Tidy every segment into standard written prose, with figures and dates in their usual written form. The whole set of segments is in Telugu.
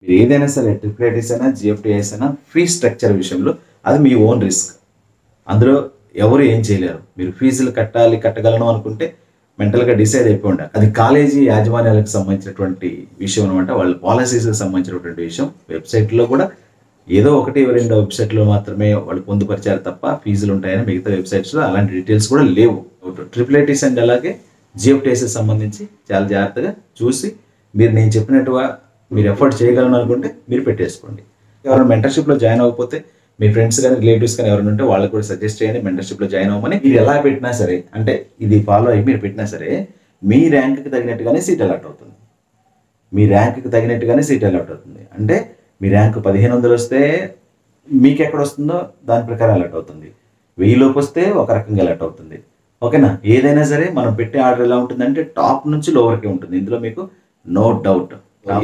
మీరు ఏదైనా సరే ట్రిపుల్ ఐటీస్ అయినా జిఎఫ్టిఐస్ అయినా ఫీ స్ట్రక్చర్ విషయంలో అది మీ ఓన్ రిస్క్. అందులో ఎవరు ఏం చేయలేరు. మీరు ఫీజులు కట్టగలను అనుకుంటే మెంటల్గా డిసైడ్ అయిపోయి ఉండాలి. అది కాలేజీ యాజమాన్యాలకు సంబంధించినటువంటి విషయం అనమాట. వాళ్ళ పాలసీస్కి సంబంధించినటువంటి విషయం. వెబ్సైట్లో కూడా ఏదో ఒకటి రెండు వెబ్సైట్లో మాత్రమే వాళ్ళు పొందుపరిచారు తప్ప ఫీజులు ఉంటాయని మిగతా వెబ్సైట్స్లో అలాంటి డీటెయిల్స్ కూడా లేవు. ట్రిపుల్ ఐటీస్ అండ్ అలాగే జిఎఫ్టిఐస్కి సంబంధించి చాలా జాగ్రత్తగా చూసి మీరు నేను చెప్పినట్టుగా మీరు ఎఫర్ట్ చేయగలను అనుకుంటే మీరు పెట్టేసుకోండి. ఎవరైనా మెంటర్షిప్లో జాయిన్ అవ్వకపోతే మీ ఫ్రెండ్స్ కానీ రిలేటివ్స్ కానీ ఎవరైనా ఉంటే వాళ్ళకి కూడా సజెస్ట్ చేయండి మెంటర్షిప్లో జాయిన్ అవ్వమని. మీరు ఎలా పెట్టినా సరే, అంటే ఇది ఫాలో అయ్యి మీరు పెట్టినా సరే మీ ర్యాంక్కి తగినట్టుగానే సీట్ అలాట్ అవుతుంది. మీ ర్యాంక్కి తగినట్టుగానే సీట్ అలాట్ అవుతుంది. అంటే మీ ర్యాంక్ 1500 వస్తే మీకు ఎక్కడ వస్తుందో దాని ప్రకారం అలాట్ అవుతుంది. 1000 లోపు వస్తే ఒక రకంగా అలాట్ అవుతుంది. ఓకేనా? ఏదైనా సరే మనం పెట్టే ఆర్డర్ ఎలా ఉంటుందంటే టాప్ నుంచి లోవర్కే ఉంటుంది. ఇందులో మీకు నో డౌట్.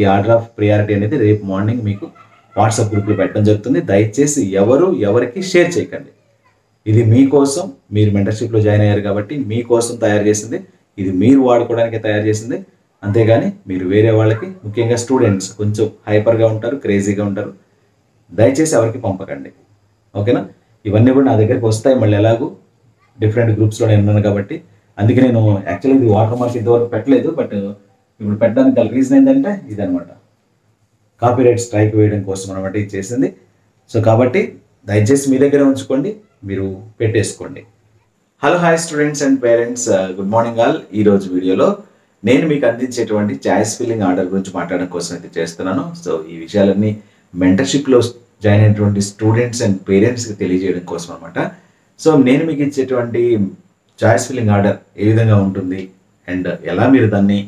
ఈ ఆర్డర్ ఆఫ్ ప్రియారిటీ అనేది రేపు మార్నింగ్ మీకు వాట్సాప్ గ్రూప్లో పెట్టడం జరుగుతుంది. దయచేసి ఎవరికి షేర్ చేయకండి. ఇది మీకోసం, మీరు మెంటర్షిప్లో జాయిన్ అయ్యారు కాబట్టి మీకోసం తయారు చేసింది. ఇది మీరు వాడుకోవడానికి తయారు చేసింది. అంతేగాని మీరు వేరే వాళ్ళకి, ముఖ్యంగా స్టూడెంట్స్ కొంచెం హైపర్గా ఉంటారు, క్రేజీగా ఉంటారు, దయచేసి ఎవరికి పంపకండి. ఓకేనా? ఇవన్నీ కూడా నా దగ్గరికి వస్తాయి మళ్ళీ ఎలాగూ డిఫరెంట్ గ్రూప్స్లో నేను ఉన్నాను కాబట్టి. అందుకే నేను యాక్చువల్లీ ఇది వాటర్ మార్క్ ఇంతవరకు పెట్టలేదు. బట్ ఇప్పుడు పెట్టడానికి గల రీజన్ ఏంటంటే ఇదనమాట, కాపీరైట్ స్ట్రైక్ వేయడం కోసం అనమాట ఇది చేసింది. సో కాబట్టి దయచేసి మీ దగ్గర ఉంచుకోండి, మీరు పెట్టేసుకోండి. Hello hi students and parents, good morning all. ఈరోజు వీడియోలో నేను మీకు అందించేటువంటి చాయిస్ ఫిల్లింగ్ ఆర్డర్ గురించి మాట్లాడడం కోసం అయితే చేస్తున్నాను. సో ఈ విషయాలన్నీ మెంటర్షిప్లో జాయిన్ అయినటువంటి స్టూడెంట్స్ అండ్ పేరెంట్స్కి తెలియజేయడం కోసం అనమాట. సో నేను మీకు ఇచ్చేటువంటి చాయిస్ ఫిల్లింగ్ ఆర్డర్ ఏ విధంగా ఉంటుంది అండ్ ఎలా మీరు దాన్ని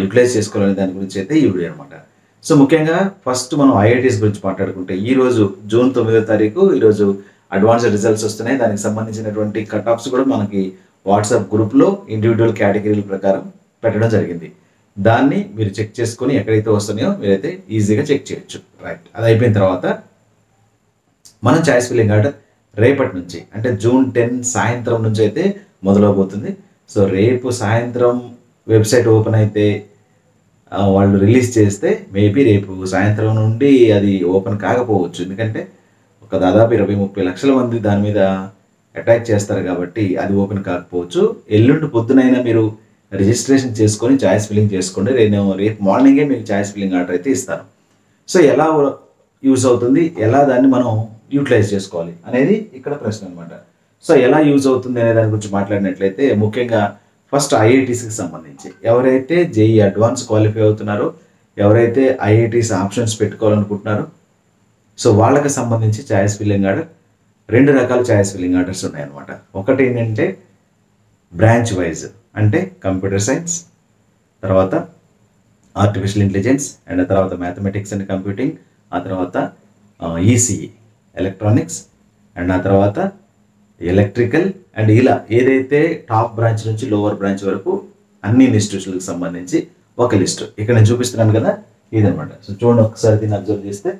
యూటిలైజ్ చేసుకోవాలనే దాని గురించి అయితే ఈ వీడియో అనమాట. సో ముఖ్యంగా ఫస్ట్ మనం ఐఐటీస్ గురించి మాట్లాడుకుంటే, ఈరోజు జూన్ 9వ తారీఖు ఈరోజు అడ్వాన్స్డ్ రిజల్ట్స్ వస్తున్నాయి. దానికి సంబంధించినటువంటి కట్ ఆఫ్స్ కూడా మనకి వాట్సాప్ గ్రూప్లో ఇండివిజువల్ కేటగిరీల ప్రకారం పెట్టడం జరిగింది. దాన్ని మీరు చెక్ చేసుకొని ఎక్కడైతే వస్తున్నాయో మీరైతే ఈజీగా చెక్ చేయొచ్చు. రైట్, అది అయిపోయిన తర్వాత మనం చాయిస్ ఫిల్లింగ్ ఆర్డర్ రేపటి నుంచి, అంటే జూన్ 10 సాయంత్రం నుంచి అయితే మొదలవబోతుంది. సో రేపు సాయంత్రం వెబ్సైట్ ఓపెన్ అయితే వాళ్ళు రిలీజ్ చేస్తే మేబీ రేపు సాయంత్రం నుండి అది ఓపెన్ కాకపోవచ్చు. ఎందుకంటే ఒక దాదాపు 20-30 లక్షల మంది దాని మీద అటాక్ చేస్తారు కాబట్టి అది ఓపెన్ కాకపోవచ్చు. ఎల్లుండి పొద్దునైనా మీరు రిజిస్ట్రేషన్ చేసుకొని చాయిస్ ఫిల్లింగ్ చేసుకోండి. నేను రేపు మార్నింగే మీకు చాయిస్ ఫిల్లింగ్ ఆర్డర్ అయితే ఇస్తాను. సో ఎలా యూజ్ అవుతుంది, ఎలా దాన్ని మనం యూటిలైజ్ చేసుకోవాలి అనేది ఇక్కడ ప్రశ్న అనమాట. సో ఎలా యూజ్ అవుతుంది అనే దాని గురించి మాట్లాడినట్లయితే, ముఖ్యంగా ఫస్ట్ ఐఐటీస్కి సంబంధించి ఎవరైతే జేఈ అడ్వాన్స్ క్వాలిఫై అవుతున్నారో, ఎవరైతే ఐఐటీస్ ఆప్షన్స్ పెట్టుకోవాలనుకుంటున్నారో, సో వాళ్ళకి సంబంధించి చాయిస్ ఫిల్లింగ్ ఆర్డర్ 2 రకాల చాయిస్ ఫిల్లింగ్ ఆర్డర్స్ ఉన్నాయన్నమాట. ఒకటి ఏంటంటే బ్రాంచ్ వైజ్, అంటే కంప్యూటర్ సైన్స్, తర్వాత ఆర్టిఫిషియల్ ఇంటెలిజెన్స్, అండ్ తర్వాత మ్యాథమెటిక్స్ అండ్ కంప్యూటింగ్, ఆ తర్వాత ఈసీఈ ఎలక్ట్రానిక్స్, అండ్ ఆ తర్వాత ఎలక్ట్రికల్, అండ్ ఇలా ఏదైతే టాప్ బ్రాంచ్ నుంచి లోవర్ బ్రాంచ్ వరకు అన్ని ఇన్స్టిట్యూషన్లకు సంబంధించి ఒక లిస్టు ఇక్కడ నేను చూపిస్తున్నాను కదా, ఇదనమాట. సో చూడండి ఒకసారి దీన్ని అబ్జర్వ్ చేస్తే,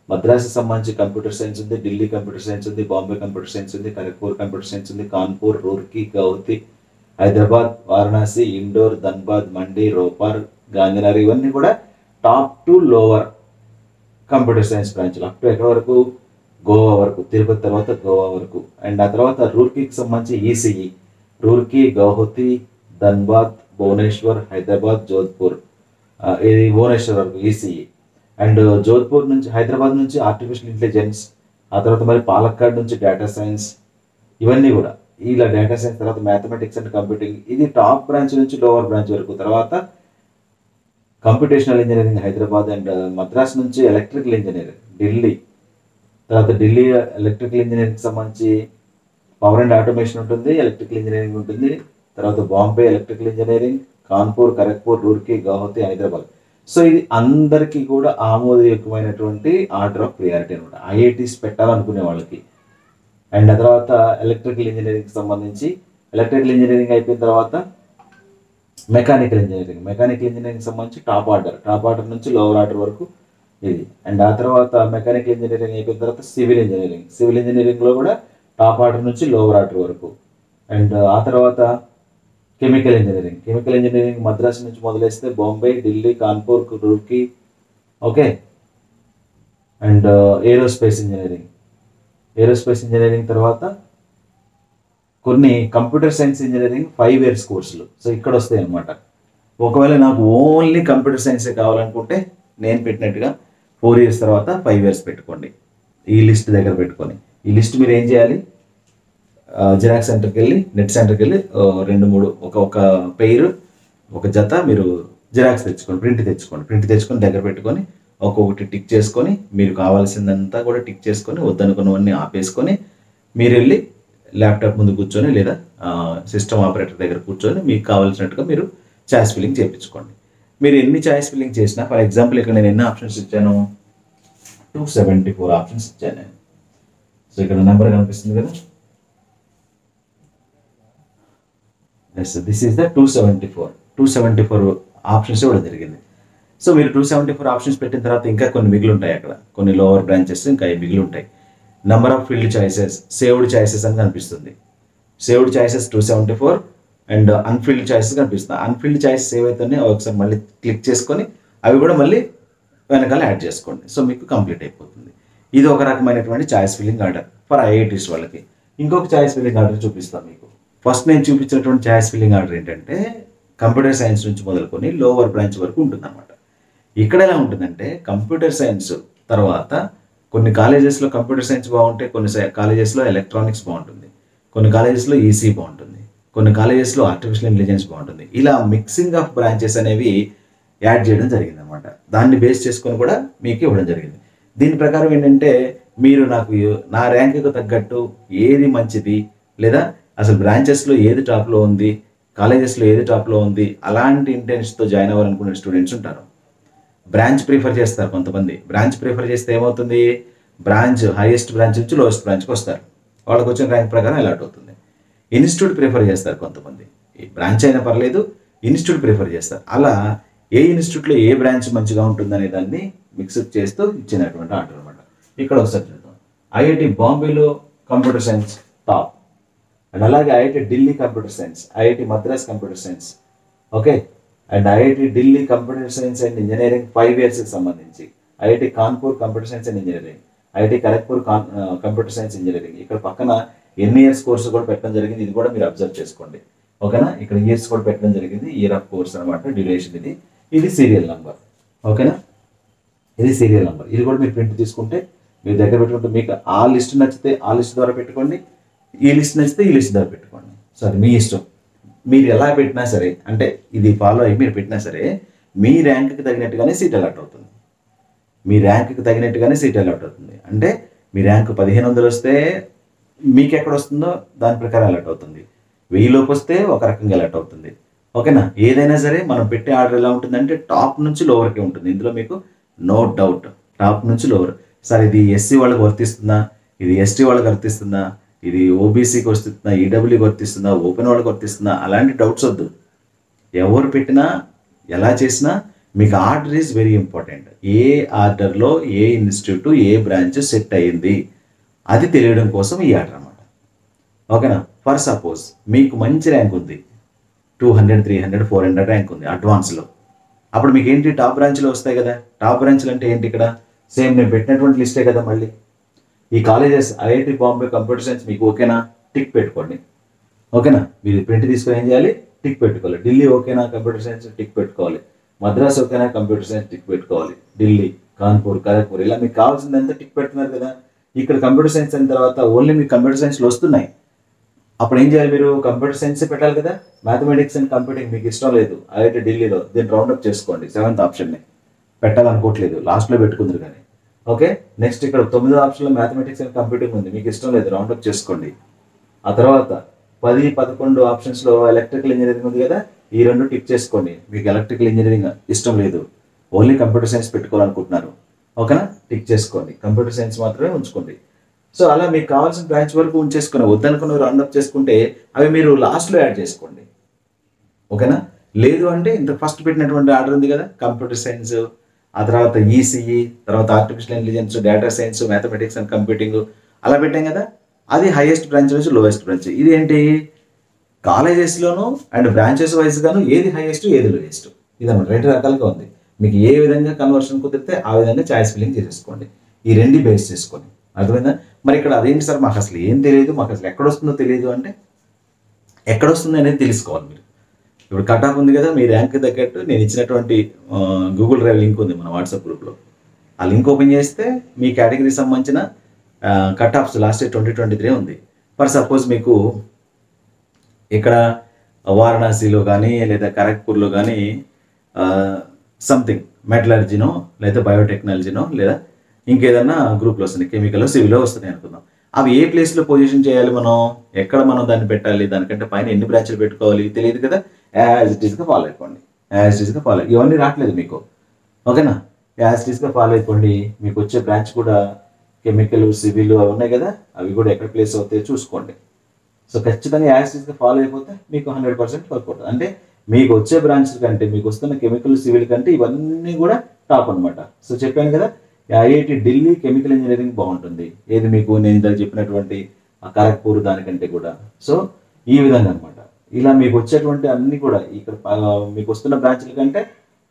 మద్రాసు సంబంధించి కంప్యూటర్ సైన్స్ ఉంది, ఢిల్లీ కంప్యూటర్ సైన్స్ ఉంది, బాంబే కంప్యూటర్ సైన్స్ ఉంది, ఖరగ్పూర్ కంప్యూటర్ సైన్స్ ఉంది, కాన్పూర్, రూర్కీ, గౌహతి, హైదరాబాద్, వారణాసి, ఇండోర్, ధన్బాద్, మండి, రోపార్, గాంధీనగర్, ఇవన్నీ కూడా top to lower computer science బ్రాంచ్లు. అప్ టు ఎక్కడ వరకు, గోవా వరకు, తిరుపతి తర్వాత గోవా వరకు. అండ్ ఆ తర్వాత రూర్కీకి సంబంధించి ఈసీఈ, రూర్కీ, గౌహతి, ధన్బాద్, భువనేశ్వర్, హైదరాబాద్, జోధ్పూర్, ఇది భువనేశ్వర్ వరకు ఈసీఈ. అండ్ జోధ్పూర్ నుంచి, హైదరాబాద్ నుంచి ఆర్టిఫిషియల్ ఇంటెలిజెన్స్, ఆ తర్వాత మరి పాలక్కాడ్ నుంచి డేటా సైన్స్, ఇవన్నీ కూడా ఇలా డేటా సైన్స్, తర్వాత మ్యాథమెటిక్స్ అండ్ కంప్యూటింగ్, ఇది టాప్ బ్రాంచ్ నుంచి లోవర్ బ్రాంచ్ వరకు. తర్వాత computational engineering Hyderabad, and Madras నుంచి ఎలక్ట్రికల్ ఇంజనీరింగ్ ఢిల్లీ, తర్వాత ఢిల్లీ ఎలక్ట్రికల్ ఇంజనీరింగ్కి సంబంధించి పవర్ అండ్ ఆటోమేషన్ ఉంటుంది, ఎలక్ట్రికల్ ఇంజనీరింగ్ ఉంటుంది. తర్వాత Bombay electrical engineering, Kanpur, Kharagpur, Roorkee, Guwahati, Hyderabad. So ఇది అందరికీ కూడా ఆమోదయోగ్యమైనటువంటి ఆర్డర్ ఆఫ్ ప్రియారిటీ అనమాట, ఐఐటీస్ పెట్టాలనుకునే వాళ్ళకి. అండ్ ఆ తర్వాత ఎలక్ట్రికల్ ఇంజనీరింగ్కి సంబంధించి, ఎలక్ట్రికల్ ఇంజనీరింగ్ అయిపోయిన తర్వాత మెకానికల్ ఇంజనీరింగ్ సంబంధించి టాప్ ఆర్డర్ నుంచి లోవర్ ఆర్డర్ వరకు ఇది. అండ్ ఆ తర్వాత మెకానికల్ ఇంజనీరింగ్ అయిపోయిన తర్వాత సివిల్ ఇంజనీరింగ్లో కూడా టాప్ ఆర్డర్ నుంచి లోవర్ ఆర్డర్ వరకు. అండ్ ఆ తర్వాత కెమికల్ ఇంజనీరింగ్ మద్రాసు నుంచి మొదలేస్తే Bombay, Delhi, Kanpur, Roorkee, okay, and aerospace engineering తర్వాత కొన్ని కంప్యూటర్ సైన్స్ ఇంజనీరింగ్ 5 years కోర్సులు. సో ఇక్కడ వస్తాయి అన్నమాట. ఒకవేళ నాకు ఓన్లీ కంప్యూటర్ సైన్సే కావాలనుకుంటే నేను పెట్టినట్టుగా 4 years తర్వాత 5 years పెట్టుకోండి. ఈ లిస్ట్ దగ్గర పెట్టుకొని ఈ లిస్ట్ మీరు ఏం చేయాలి, జిరాక్స్ సెంటర్కి వెళ్ళి నెట్ సెంటర్కి వెళ్ళి 2-3 ఒక పెయిర్ ఒక జత మీరు జిరాక్స్ తెచ్చుకోండి, ప్రింట్ తెచ్చుకొని దగ్గర పెట్టుకొని ఒక్కొక్కటి టిక్ చేసుకొని మీరు కావాల్సిందంతా కూడా టిక్ చేసుకొని వద్దనుకున్నవన్నీ ఆపేసుకొని మీరు వెళ్ళి ల్యాప్టాప్ ముందు కూర్చొని లేదా సిస్టమ్ ఆపరేటర్ దగ్గర కూర్చొని మీకు కావాల్సినట్టుగా మీరు చాయిస్ ఫిల్లింగ్ చేయించుకోండి. మీరు ఎన్ని చాయిస్ ఫిల్లింగ్ చేసినా, ఫర్ ఎగ్జాంపుల్ ఇక్కడ నేను ఎన్ని ఆప్షన్స్ ఇచ్చాను, 274 ఆప్షన్స్ ఇచ్చాను నేను. సో ఇక్కడ నెంబర్ కనిపిస్తుంది కదా, yes this is the 274 options ఇవ్వడం జరిగింది. సో మీరు 274 ఆప్షన్స్ పెట్టిన తర్వాత ఇంకా కొన్ని మిగిలి ఉంటాయి, అక్కడ కొన్ని లోవర్ బ్రాంచెస్ ఇంకా మిగిలి ఉంటాయి. Number of field choices, saved choices అని కనిపిస్తుంది. Saved choices 274 and unfilled choices కనిపిస్తుంది. అన్ఫీల్డ్ చాయిసెస్ ఏవైతే ఒకసారి మళ్ళీ క్లిక్ చేసుకొని అవి కూడా మళ్ళీ వెనకాల యాడ్ చేసుకోండి. సో మీకు కంప్లీట్ అయిపోతుంది. ఇది ఒక రకమైనటువంటి choice filling order for IITs వాళ్ళకి. ఇంకొక చాయిస్ ఫిల్లింగ్ ఆర్డర్ చూపిస్తాను మీకు. ఫస్ట్ నేను చూపించినటువంటి చాయిస్ ఫిల్లింగ్ ఆర్డర్ ఏంటంటే కంప్యూటర్ సైన్స్ నుంచి మొదలుకొని లోవర్ బ్రాంచ్ వరకు ఉంటుందన్నమాట. ఇక్కడ ఎలా ఉంటుందంటే కంప్యూటర్ సైన్స్ తర్వాత కొన్ని కాలేజెస్లో కంప్యూటర్ సైన్స్ బాగుంటాయి, కొన్ని కాలేజెస్లో ఎలక్ట్రానిక్స్ బాగుంటుంది, కొన్ని కాలేజెస్లో ఈసీ బాగుంటుంది, కొన్ని కాలేజెస్లో ఆర్టిఫిషియల్ ఇంటెలిజెన్స్ బాగుంటుంది. ఇలా మిక్సింగ్ ఆఫ్ బ్రాంచెస్ అనేవి యాడ్ చేయడం జరిగింది అనమాట. దాన్ని బేస్ చేసుకొని కూడా మీకు ఇవ్వడం జరిగింది. దీని ప్రకారం ఏంటంటే మీరు నాకు నా ర్యాంకుకు తగ్గట్టు ఏది మంచిది, లేదా అసలు బ్రాంచెస్లో ఏది టాప్లో ఉంది, కాలేజెస్లో ఏది టాప్లో ఉంది, అలాంటి ఇంటెన్షన్తో జాయిన్ అవ్వాలనుకునే స్టూడెంట్స్ ఉంటారు. బ్రాంచ్ ప్రిఫర్ చేస్తారు కొంతమంది. బ్రాంచ్ ప్రిఫర్ చేస్తే ఏమవుతుంది, బ్రాంచ్ హైయెస్ట్ బ్రాంచ్ నుంచి లోయెస్ట్ బ్రాంచ్కి వస్తారు, వాళ్ళకి వచ్చిన ర్యాంక్ ప్రకారం అలాట్ అవుతుంది. ఇన్స్టిట్యూట్ ప్రిఫర్ చేస్తారు కొంతమంది, ఈ బ్రాంచ్ అయినా పర్లేదు ఇన్స్టిట్యూట్ ప్రిఫర్ చేస్తారు. అలా ఏ ఇన్స్టిట్యూట్లో ఏ బ్రాంచ్ మంచిగా ఉంటుందనే దాన్ని మిక్సప్ చేస్తూ ఇచ్చినటువంటి ఆర్డర్ అనమాట. ఇక్కడ ఒకసారి చూద్దాం. ఐఐటి బాంబేలో కంప్యూటర్ సైన్స్ టాప్, అండ్ అలాగే IIT Delhi computer science, IIT Madras computer science, okay, and IIT Delhi computer science and engineering 5 years సంబంధించి, IIT Kanpur computer science and engineering, IIT Kharagpur computer science engineering. ఇక్కడ పక్కన ఎన్ని ఇయర్స్ కోర్సు కూడా పెట్టడం జరిగింది, ఇది కూడా మీరు అబ్జర్వ్ చేసుకోండి, ఓకేనా. ఇక్కడ ఇయర్స్ కూడా పెట్టడం జరిగింది, ఇయర్ ఆఫ్ కోర్స్ అనమాట, డ్యూరేషన్ ఇది సీరియల్ నెంబర్, ఓకేనా. ఇది సీరియల్ నెంబర్, ఇది కూడా మీరు ప్రింట్ తీసుకుంటే మీరు దగ్గర పెట్టుకుంటే మీకు ఆ లిస్ట్ నచ్చితే ఆ లిస్ట్ ద్వారా పెట్టుకోండి, ఈ లిస్ట్ నచ్చితే ఈ లిస్ట్ ద్వారా పెట్టుకోండి. సో అది మీ ఇష్టం. మీరు ఎలా పెట్టినా సరే, అంటే ఇది ఫాలో అయ్యి మీరు పెట్టినా సరే మీ ర్యాంక్కి తగినట్టుగానే సీట్ అలాట్ అవుతుంది. మీ ర్యాంక్కి తగినట్టుగానే సీట్ అలాట్ అవుతుంది. అంటే మీ ర్యాంక్ 1500 వస్తే మీకు ఎక్కడ వస్తుందో దాని ప్రకారం అలాట్ అవుతుంది. 1000 లోపు వస్తే ఒక రకంగా అలాట్ అవుతుంది, ఓకేనా. ఏదైనా సరే మనం పెట్టే ఆర్డర్ ఎలా ఉంటుందంటే టాప్ నుంచి లోవర్కే ఉంటుంది. ఇందులో మీకు నో డౌట్, టాప్ నుంచి లోవర్. సార్ ఇది ఎస్సీ వాళ్ళకి వర్తిస్తుందా, ఇది ఎస్టీ వాళ్ళకి వర్తిస్తుందా, ఇది ఓబీసీకి వర్తిస్తుందా, ఈడబ్ల్యూకి వర్తిస్తుందా, ఓపెన్ వాళ్ళకి వర్తిస్తుందా, అలాంటి డౌట్స్ వద్దు. ఎవరు పెట్టినా ఎలా చేసినా మీకు ఆర్డర్ ఈజ్ వెరీ ఇంపార్టెంట్. ఏ ఆర్డర్లో ఏ ఇన్స్టిట్యూట్ ఏ బ్రాంచ్ సెట్ అయ్యింది అది తెలియడం కోసం ఈ ఆర్డర్ అన్నమాట, ఓకేనా. ఫర్ సపోజ్ మీకు మంచి ర్యాంక్ ఉంది, 200, 300, 400 ర్యాంక్ ఉంది అడ్వాన్స్లో, అప్పుడు మీకు ఏంటి టాప్ బ్రాంచ్లో వస్తాయి కదా. టాప్ బ్రాంచ్లు అంటే ఏంటి, ఇక్కడ సేమ్ నేను పెట్టినటువంటి లిస్టే కదా. మళ్ళీ ఈ colleges IIT Bombay computer science మీకు ఓకేనా, టిక్ పెట్టుకోండి, ఓకేనా. మీరు ప్రింట్ తీసుకొని ఏం చేయాలి, టిక్ పెట్టుకోవాలి. ఢిల్లీ ఓకేనా కంప్యూటర్ సైన్స్, టిక్ పెట్టుకోవాలి. మద్రాస్ ఓకేనా కంప్యూటర్ సైన్స్, టిక్ పెట్టుకోవాలి. ఢిల్లీ, కాన్పూర్, ఖరగ్పూర్, ఇలా మీకు కావాల్సిందంతా టిక్ పెడుతున్నారు కదా. ఇక్కడ కంప్యూటర్ సైన్స్ అయిన తర్వాత ఓన్లీ మీకు కంప్యూటర్ సైన్స్లో వస్తున్నాయి, అప్పుడు ఏం చేయాలి, మీరు కంప్యూటర్ సైన్సే పెట్టాలి కదా. మ్యాథమెటిక్స్ అండ్ కంప్యూటింగ్ మీకు ఇష్టం లేదు ఐఐటి ఢిల్లీలో, దీన్ని రౌండప్ చేసుకోండి. 7th ఆప్షన్ని పెట్టాలనుకోవట్లేదు, లాస్ట్లో పెట్టుకుందరు కానీ, ఓకే. నెక్స్ట్ ఇక్కడ 9వ ఆప్షన్లో మ్యాథమెటిక్స్ అండ్ కంప్యూటింగ్ ఉంది, మీకు ఇష్టం లేదు, రౌండప్ చేసుకోండి. ఆ తర్వాత 10, 11 ఆప్షన్స్లో ఎలక్ట్రికల్ ఇంజనీరింగ్ ఉంది కదా, ఈ 2 టిక్ చేసుకోండి. మీకు ఎలక్ట్రికల్ ఇంజనీరింగ్ ఇష్టం లేదు, ఓన్లీ కంప్యూటర్ సైన్స్ పెట్టుకోవాలనుకుంటున్నారు, ఓకేనా, టిక్ చేసుకోండి. కంప్యూటర్ సైన్స్ మాత్రమే ఉంచుకోండి. సో అలా మీకు కావాల్సిన బ్రాంచ్ వరకు ఉంచేసుకుని వద్దనుకున్న రౌండప్ చేసుకుంటే అవి మీరు లాస్ట్లో యాడ్ చేసుకోండి, ఓకేనా. లేదు అంటే ఇంత ఫస్ట్ పెట్టినటువంటి ఆర్డర్ ఉంది కదా, కంప్యూటర్ సైన్స్, ఆ తర్వాత ఈసీఈ, తర్వాత artificial intelligence, data science, mathematics and computing, అలా పెట్టాం కదా. అది హైయెస్ట్ బ్రాంచ్ నుంచి లోయెస్ట్ బ్రాంచ్. ఇది ఏంటి, కాలేజెస్లోను అండ్ బ్రాంచెస్ వైజ్గాను ఏది హైయెస్ట్ ఏది లోయెస్ట్, ఇదన్నమాట. 2 రకాలుగా ఉంది. మీకు ఏ విధంగా కన్వర్షన్ కుదిరితే ఆ విధంగా చాయిస్ ఫిల్లింగ్ చేసేసుకోండి. ఈ రెండు బేస్ చేసుకొని. అర్థమైందా? మరి ఇక్కడ అదేంటి సార్ మాకు అసలు ఏం తెలియదు, మాకు అసలు ఎక్కడొస్తుందో తెలియదు అంటే ఎక్కడొస్తుంది అనేది తెలుసుకోవాలి మీరు. ఇప్పుడు కట్ ఆఫ్ ఉంది కదా, మీ ర్యాంక్ తగ్గట్టు నేను ఇచ్చినటువంటి గూగుల్ డ్రైవ్ లింక్ ఉంది మన వాట్సాప్ గ్రూప్లో. ఆ లింక్ ఓపెన్ చేస్తే మీ కేటగిరీకి సంబంధించిన కట్ ఆఫ్స్ లాస్ట్ ఇయర్ 2023 ఉంది. ఫర్ సపోజ్ మీకు ఇక్కడ వారణాసిలో కానీ లేదా ఖరగ్పూర్లో కానీ సంథింగ్ మెటలర్జీనో లేదా బయోటెక్నాలజీనో లేదా ఇంకేదన్నా గ్రూప్లో వస్తుంది, కెమికల్ సివిల్లో వస్తున్నాయి అనుకుందాం. అవి ఏ ప్లేస్లో పొజిషన్ చేయాలి, మనం ఎక్కడ మనం దాన్ని పెట్టాలి, దానికంటే పైన ఎన్ని బ్రాంచ్లు పెట్టుకోవాలి తెలియదు కదా. యాజ్ ఇట్ ఈస్గా ఫాలో అయిపోండి, యాజ్ ఇట్ ఈస్గా ఫాలో. ఇవన్నీ రావట్లేదు మీకు, ఓకేనా? యాజ్ ఇట్ ఈస్గా ఫాలో అయిపోండి. మీకు వచ్చే బ్రాంచ్ కూడా కెమికల్ సివిల్ అవి ఉన్నాయి కదా, అవి కూడా ఎక్కడ ప్లేస్ అవుతాయో చూసుకోండి. సో ఖచ్చితంగా యాజ్ ఇట్ ఈస్గా ఫాలో అయిపోతే మీకు 100% వర్క్ అవుతుంది. అంటే మీకు వచ్చే బ్రాంచ్ కంటే, మీకు వస్తున్న కెమికల్ సివిల్ కంటే ఇవన్నీ కూడా టాప్ అనమాట. సో చెప్పాను కదా, ఐఐటి ఢిల్లీ కెమికల్ ఇంజనీరింగ్ బాగుంటుంది. ఏది మీకు నేను ఇందాక చెప్పినటువంటి ఖరగ్పూర్ దానికంటే కూడా. సో ఈ విధంగా అనమాట. ఇలా మీకు వచ్చేటువంటి అన్ని కూడా ఇక్కడ మీకు వస్తున్న బ్రాంచ్ల కంటే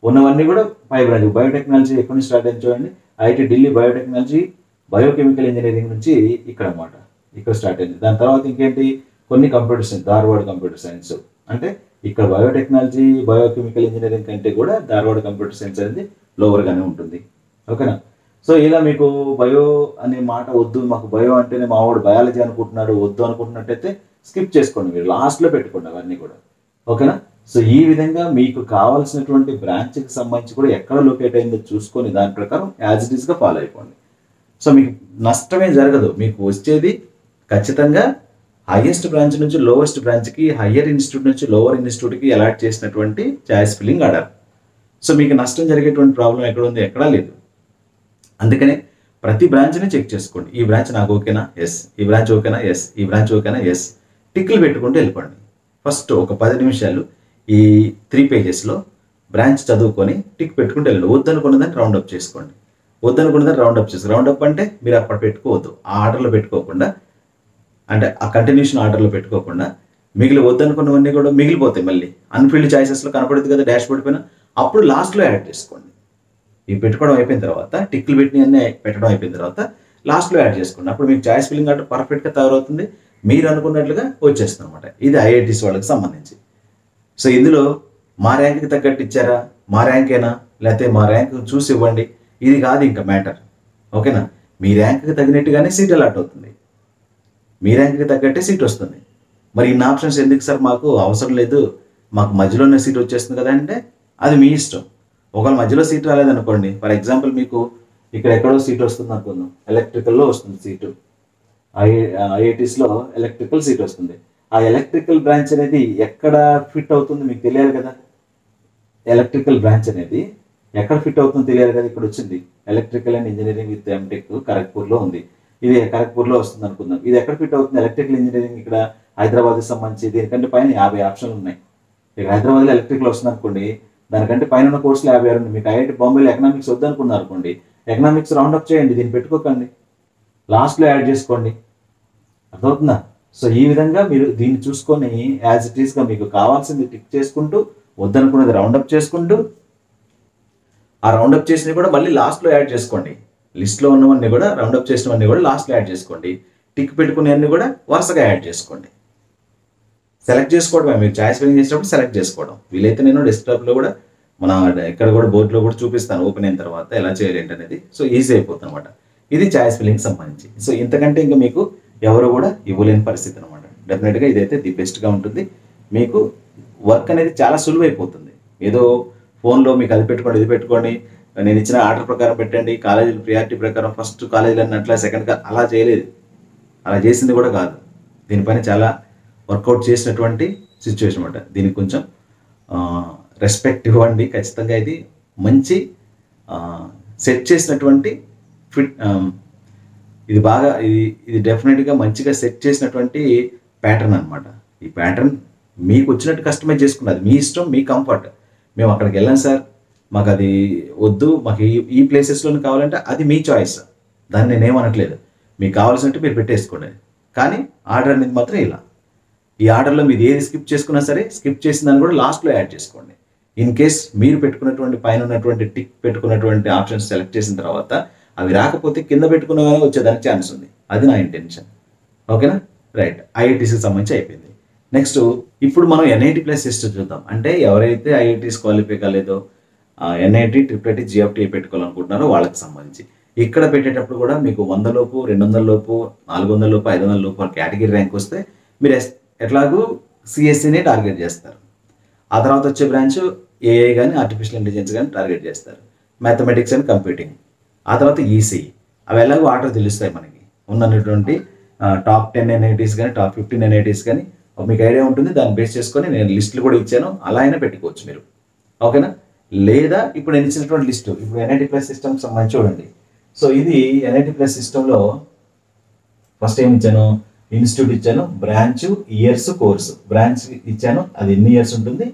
ఉన్నవన్నీ కూడా పై బ్రాంచ్. బయోటెక్నాలజీ ఎక్కడి నుంచి స్టార్ట్ అయింది చూడండి, IIT Delhi biotechnology biochemical engineering నుంచి ఇక్కడ అనమాట, ఇక్కడ స్టార్ట్ అయింది. దాని తర్వాత ఇంకేంటి, కొన్ని computer science, Dharwad computer science. అంటే ఇక్కడ బయోటెక్నాలజీ బయోకెమికల్ ఇంజనీరింగ్ కంటే కూడా ధార్వాడ్ కంప్యూటర్ సైన్స్ అనేది లోవర్గానే ఉంటుంది, ఓకేనా? సో ఇలా మీకు బయో అనే మాట వద్దు, మాకు బయో అంటేనే మావాడు బయాలజీ అనుకుంటున్నాడు, వద్దు అనుకుంటున్నట్టయితే స్కిప్ చేసుకోండి, మీరు లాస్ట్లో పెట్టుకోండి అవన్నీ కూడా, ఓకేనా? సో ఈ విధంగా మీకు కావాల్సినటువంటి బ్రాంచ్కి సంబంధించి కూడా ఎక్కడ లొకేట్ అయిందో చూసుకొని దాని ప్రకారం యాజ్ ఇట్ ఈస్గా ఫాలో అయిపోండి. సో మీకు నష్టమే జరగదు, మీకు వచ్చేది ఖచ్చితంగా హైయెస్ట్ బ్రాంచ్ నుంచి లోవెస్ట్ బ్రాంచ్కి, హయ్యర్ ఇన్స్టిట్యూట్ నుంచి లోవర్ ఇన్స్టిట్యూట్కి అలాట్ చేసినటువంటి చాయిస్ ఫిల్లింగ్ ఆర్డర్. సో మీకు నష్టం జరిగేటువంటి ప్రాబ్లం ఎక్కడ ఉంది, ఎక్కడా లేదు. అందుకనే ప్రతి బ్రాంచ్ని చెక్ చేసుకోండి. ఈ బ్రాంచ్ నాకు ఓకేనా, ఎస్. ఈ బ్రాంచ్ ఓకేనా, ఎస్. ఈ బ్రాంచ్ ఓకేనా, ఎస్. టిక్లు పెట్టుకుంటూ వెళ్ళిపోండి. ఫస్ట్ ఒక 10 నిమిషాలు ఈ 3 పేజెస్లో బ్రాంచ్ చదువుకొని టిక్ పెట్టుకుంటూ వెళ్ళండి. వద్దనుకున్నదాన్ని రౌండప్ చేసుకోండి, వద్దనుకున్నదాన్ని రౌండప్ చేసుకోండి. రౌండప్ అంటే మీరు అప్పుడు పెట్టుకోవద్దు, ఆ ఆర్డర్లో పెట్టుకోకుండా, అంటే ఆ కంటిన్యూషన్ ఆర్డర్లో పెట్టుకోకుండా వద్దనుకున్నవన్నీ కూడా మిగిలిపోతాయి. మళ్ళీ అన్ఫిల్డ్ చాయిసెస్లో కనపడుతుంది కదా డాష్ బోర్డ్ పైన, అప్పుడు లాస్ట్లో యాడ్ చేసుకోండి. ఇవి పెట్టుకోవడం అయిపోయిన తర్వాత, టిక్లు పెట్టిన అన్నీ పెట్టడం అయిపోయిన తర్వాత లాస్ట్లో యాడ్ చేసుకోండి. అప్పుడు మీకు చాయిస్ ఫిల్లింగ్ ఆర్డర్ పర్ఫెక్ట్గా తయారవుతుంది, మీరు అనుకున్నట్లుగా వచ్చేస్తుంది అనమాట. ఇది ఐఐటీస్ వాళ్ళకి సంబంధించి. సో ఇందులో మా ర్యాంక్కి తగ్గట్టు ఇచ్చారా, మా ర్యాంకేనా, లేకపోతే మా ర్యాంక్ చూసి ఇవ్వండి, ఇది కాదు ఇంకా మ్యాటర్, ఓకేనా? మీ ర్యాంక్కి తగినట్టుగానే సీట్ అలాట్ అవుతుంది, మీ ర్యాంక్కి తగ్గట్టే సీట్ వస్తుంది. మరి ఇన్ని ఆప్షన్స్ ఎందుకు సార్, మాకు అవసరం లేదు, మాకు మధ్యలోనే సీట్ వచ్చేస్తుంది కదా అంటే అది మీ ఇష్టం. ఒకవేళ మధ్యలో సీట్ రాలేదనుకోండి, ఫర్ ఎగ్జాంపుల్ మీకు ఇక్కడ ఎక్కడో సీట్ వస్తుంది అనుకుందాం, ఎలక్ట్రికల్లో వస్తుంది సీటు, ఐఐటీస్లో ఎలక్ట్రికల్ సీట్ వస్తుంది. ఆ ఎలక్ట్రికల్ బ్రాంచ్ అనేది ఎక్కడ ఫిట్ అవుతుంది మీకు తెలియాలి కదా. ఎలక్ట్రికల్ బ్రాంచ్ అనేది ఎక్కడ ఫిట్ అవుతుందో తెలియాలి కదా. ఇక్కడ వచ్చింది electrical and engineering with MTech ఖరగ్పూర్లో ఉంది, ఇది ఖరగ్పూర్లో వస్తుంది అనుకుందాం. ఇది ఎక్కడ ఫిట్ అవుతుంది, ఎలక్ట్రికల్ ఇంజనీరింగ్ ఇక్కడ హైదరాబాద్కి సంబంధించి. దీనికంటే పైన 50 ఆప్షన్లు ఉన్నాయి. ఇక్కడ హైదరాబాద్లో ఎలక్ట్రికల్ వస్తుంది అనుకోండి, దానికంటే పైన ఉన్న కోర్సులు 56 ఉంది. మీకు ఐఐటి బాంబేలో ఎకనామిక్స్ వద్దనుకున్నారు అనుకోండి, ఎకనామిక్స్ రౌండప్ చేయండి, దీన్ని పెట్టుకోకండి, లాస్ట్లో యాడ్ చేసుకోండి, అర్థమవుతుందా? సో ఈ విధంగా మీరు దీన్ని చూసుకొని యాజ్ ఇట్ ఈస్గా మీకు కావాల్సింది టిక్ చేసుకుంటూ, వద్దనుకున్నది రౌండప్ చేసుకుంటూ, ఆ రౌండప్ చేసినవి కూడా మళ్ళీ లాస్ట్లో యాడ్ చేసుకోండి. లిస్ట్లో ఉన్నవన్నీ కూడా రౌండప్ చేసినవన్నీ కూడా లాస్ట్లో యాడ్ చేసుకోండి. టిక్ పెట్టుకునేవన్నీ కూడా వరుసగా యాడ్ చేసుకోండి. సెలెక్ట్ చేసుకోవడమే, మీరు చాయిస్ ఫిల్లింగ్ చేసినప్పుడు సెలెక్ట్ చేసుకోవడం. వీలైతే నేను డెస్క్టాప్లో కూడా మన ఇక్కడ కూడా బోర్డులో కూడా చూపిస్తాను ఓపెన్ అయిన తర్వాత ఎలా చేయాలి ఏంటనేది. సో ఈజీ అయిపోతుంది అనమాట. ఇది చాయిస్ ఫిల్లింగ్ సంబంధించి. సో ఇంతకంటే ఇంకా మీకు ఎవరు కూడా ఇవ్వలేని పరిస్థితి అనమాట. డెఫినెట్గా ఇదైతే ది బెస్ట్గా ఉంటుంది. మీకు వర్క్ అనేది చాలా సులువైపోతుంది. ఏదో ఫోన్లో మీకు అది పెట్టుకోండి, ఇది పెట్టుకోండి, నేను ఇచ్చిన ఆర్డర్ ప్రకారం పెట్టండి, కాలేజీల ప్రియారిటీ ప్రకారం ఫస్ట్ కాలేజీలు అన్నట్లా సెకండ్ అలా చేయలేదు, అలా చేసింది కూడా కాదు. దీనిపైన చాలా వర్కౌట్ చేసినటువంటి సిచ్యువేషన్ అనమాట. దీనికి కొంచెం రెస్పెక్ట్ ఇవ్వండి ఖచ్చితంగా. ఇది మంచి సెట్ చేసినటువంటి ఫిట్, ఇది బాగా ఇది డెఫినెట్గా మంచిగా సెట్ చేసినటువంటి ప్యాటర్న్ అనమాట. ఈ ప్యాటర్న్ మీకు వచ్చినట్టు కస్టమైజ్ చేసుకున్నది మీ ఇష్టం, మీ కంఫర్ట్. మేము అక్కడికి వెళ్ళాం సార్, మాకు అది వద్దు, మాకు ఈ ప్లేసెస్లోనే కావాలంటే అది మీ చాయిస్, దాన్ని నేనేమనట్లేదు. మీకు కావాల్సినట్టు మీరు పెట్టేసుకోండి. కానీ ఆర్డర్ అనేది మాత్రం ఇలా, ఈ ఆర్డర్లో మీరు ఏది స్కిప్ చేసుకున్నా సరే, స్కిప్ చేసిన దాన్ని కూడా లాస్ట్లో యాడ్ చేసుకోండి. ఇన్ కేస్ మీరు పెట్టుకున్నటువంటి పైన ఉన్నటువంటి టిక్ పెట్టుకున్నటువంటి ఆప్షన్స్ సెలెక్ట్ చేసిన తర్వాత అవి రాకపోతే కింద పెట్టుకున్న వచ్చేదానికి ఛాన్స్ ఉంది. అది నా ఇంటెన్షన్. ఓకేనా? రైట్. ఐఐటీస్కి సంబంధించి అయిపోయింది. నెక్స్ట్ ఇప్పుడు మనం ఎన్ఐటి ప్లస్ సిస్టమ్ చూద్దాం. అంటే ఎవరైతే ఐఐటీస్ క్వాలిఫై కాలేదో ఎన్ఐటి, ట్రిపుల్ ఐటీ, జిఎఫ్టీ పెట్టుకోవాలనుకుంటున్నారో వాళ్ళకి సంబంధించి ఇక్కడ పెట్టేటప్పుడు కూడా మీకు 100 లోపు, 200 లోపు, 400 లోపు, 500 లోపు కేటగిరీ ర్యాంక్ వస్తే మీరు ఎట్లాగూ సిఎస్సిని టార్గెట్ చేస్తారు. ఆ తర్వాత వచ్చే బ్రాంచ్ ఏఐ కానీ, ఆర్టిఫిషియల్ ఇంటెలిజెన్స్ కానీ టార్గెట్ చేస్తారు. Mathematics and computing. ఆ తర్వాత ఈసీఈ. అవి ఎలాగో ఆర్డర్ తెలుస్తాయి మనకి ఉన్నటువంటి టాప్ 10 ఎన్ఐటీస్ కానీ, టాప్ 15 ఎన్ఐటీస్ కానీ మీకు ఐడియా ఉంటుంది. దాన్ని బేస్ చేసుకొని నేను లిస్టులు కూడా ఇచ్చాను, అలా అయినా పెట్టుకోవచ్చు మీరు. ఓకేనా? లేదా ఇప్పుడు నేను ఇచ్చినటువంటి లిస్టు ఇప్పుడు ఎన్ఐటి ప్లస్ సిస్టమ్కి సంబంధించి చూడండి. సో ఇది ఎన్ఐటి ప్లస్ సిస్టంలో ఫస్ట్ ఏమి ఇచ్చాను, ఇన్స్టిట్యూట్ ఇచ్చాను, బ్రాంచ్, ఇయర్స్, కోర్సు. బ్రాంచ్ ఇచ్చాను, అది ఎన్ని ఇయర్స్ ఉంటుంది,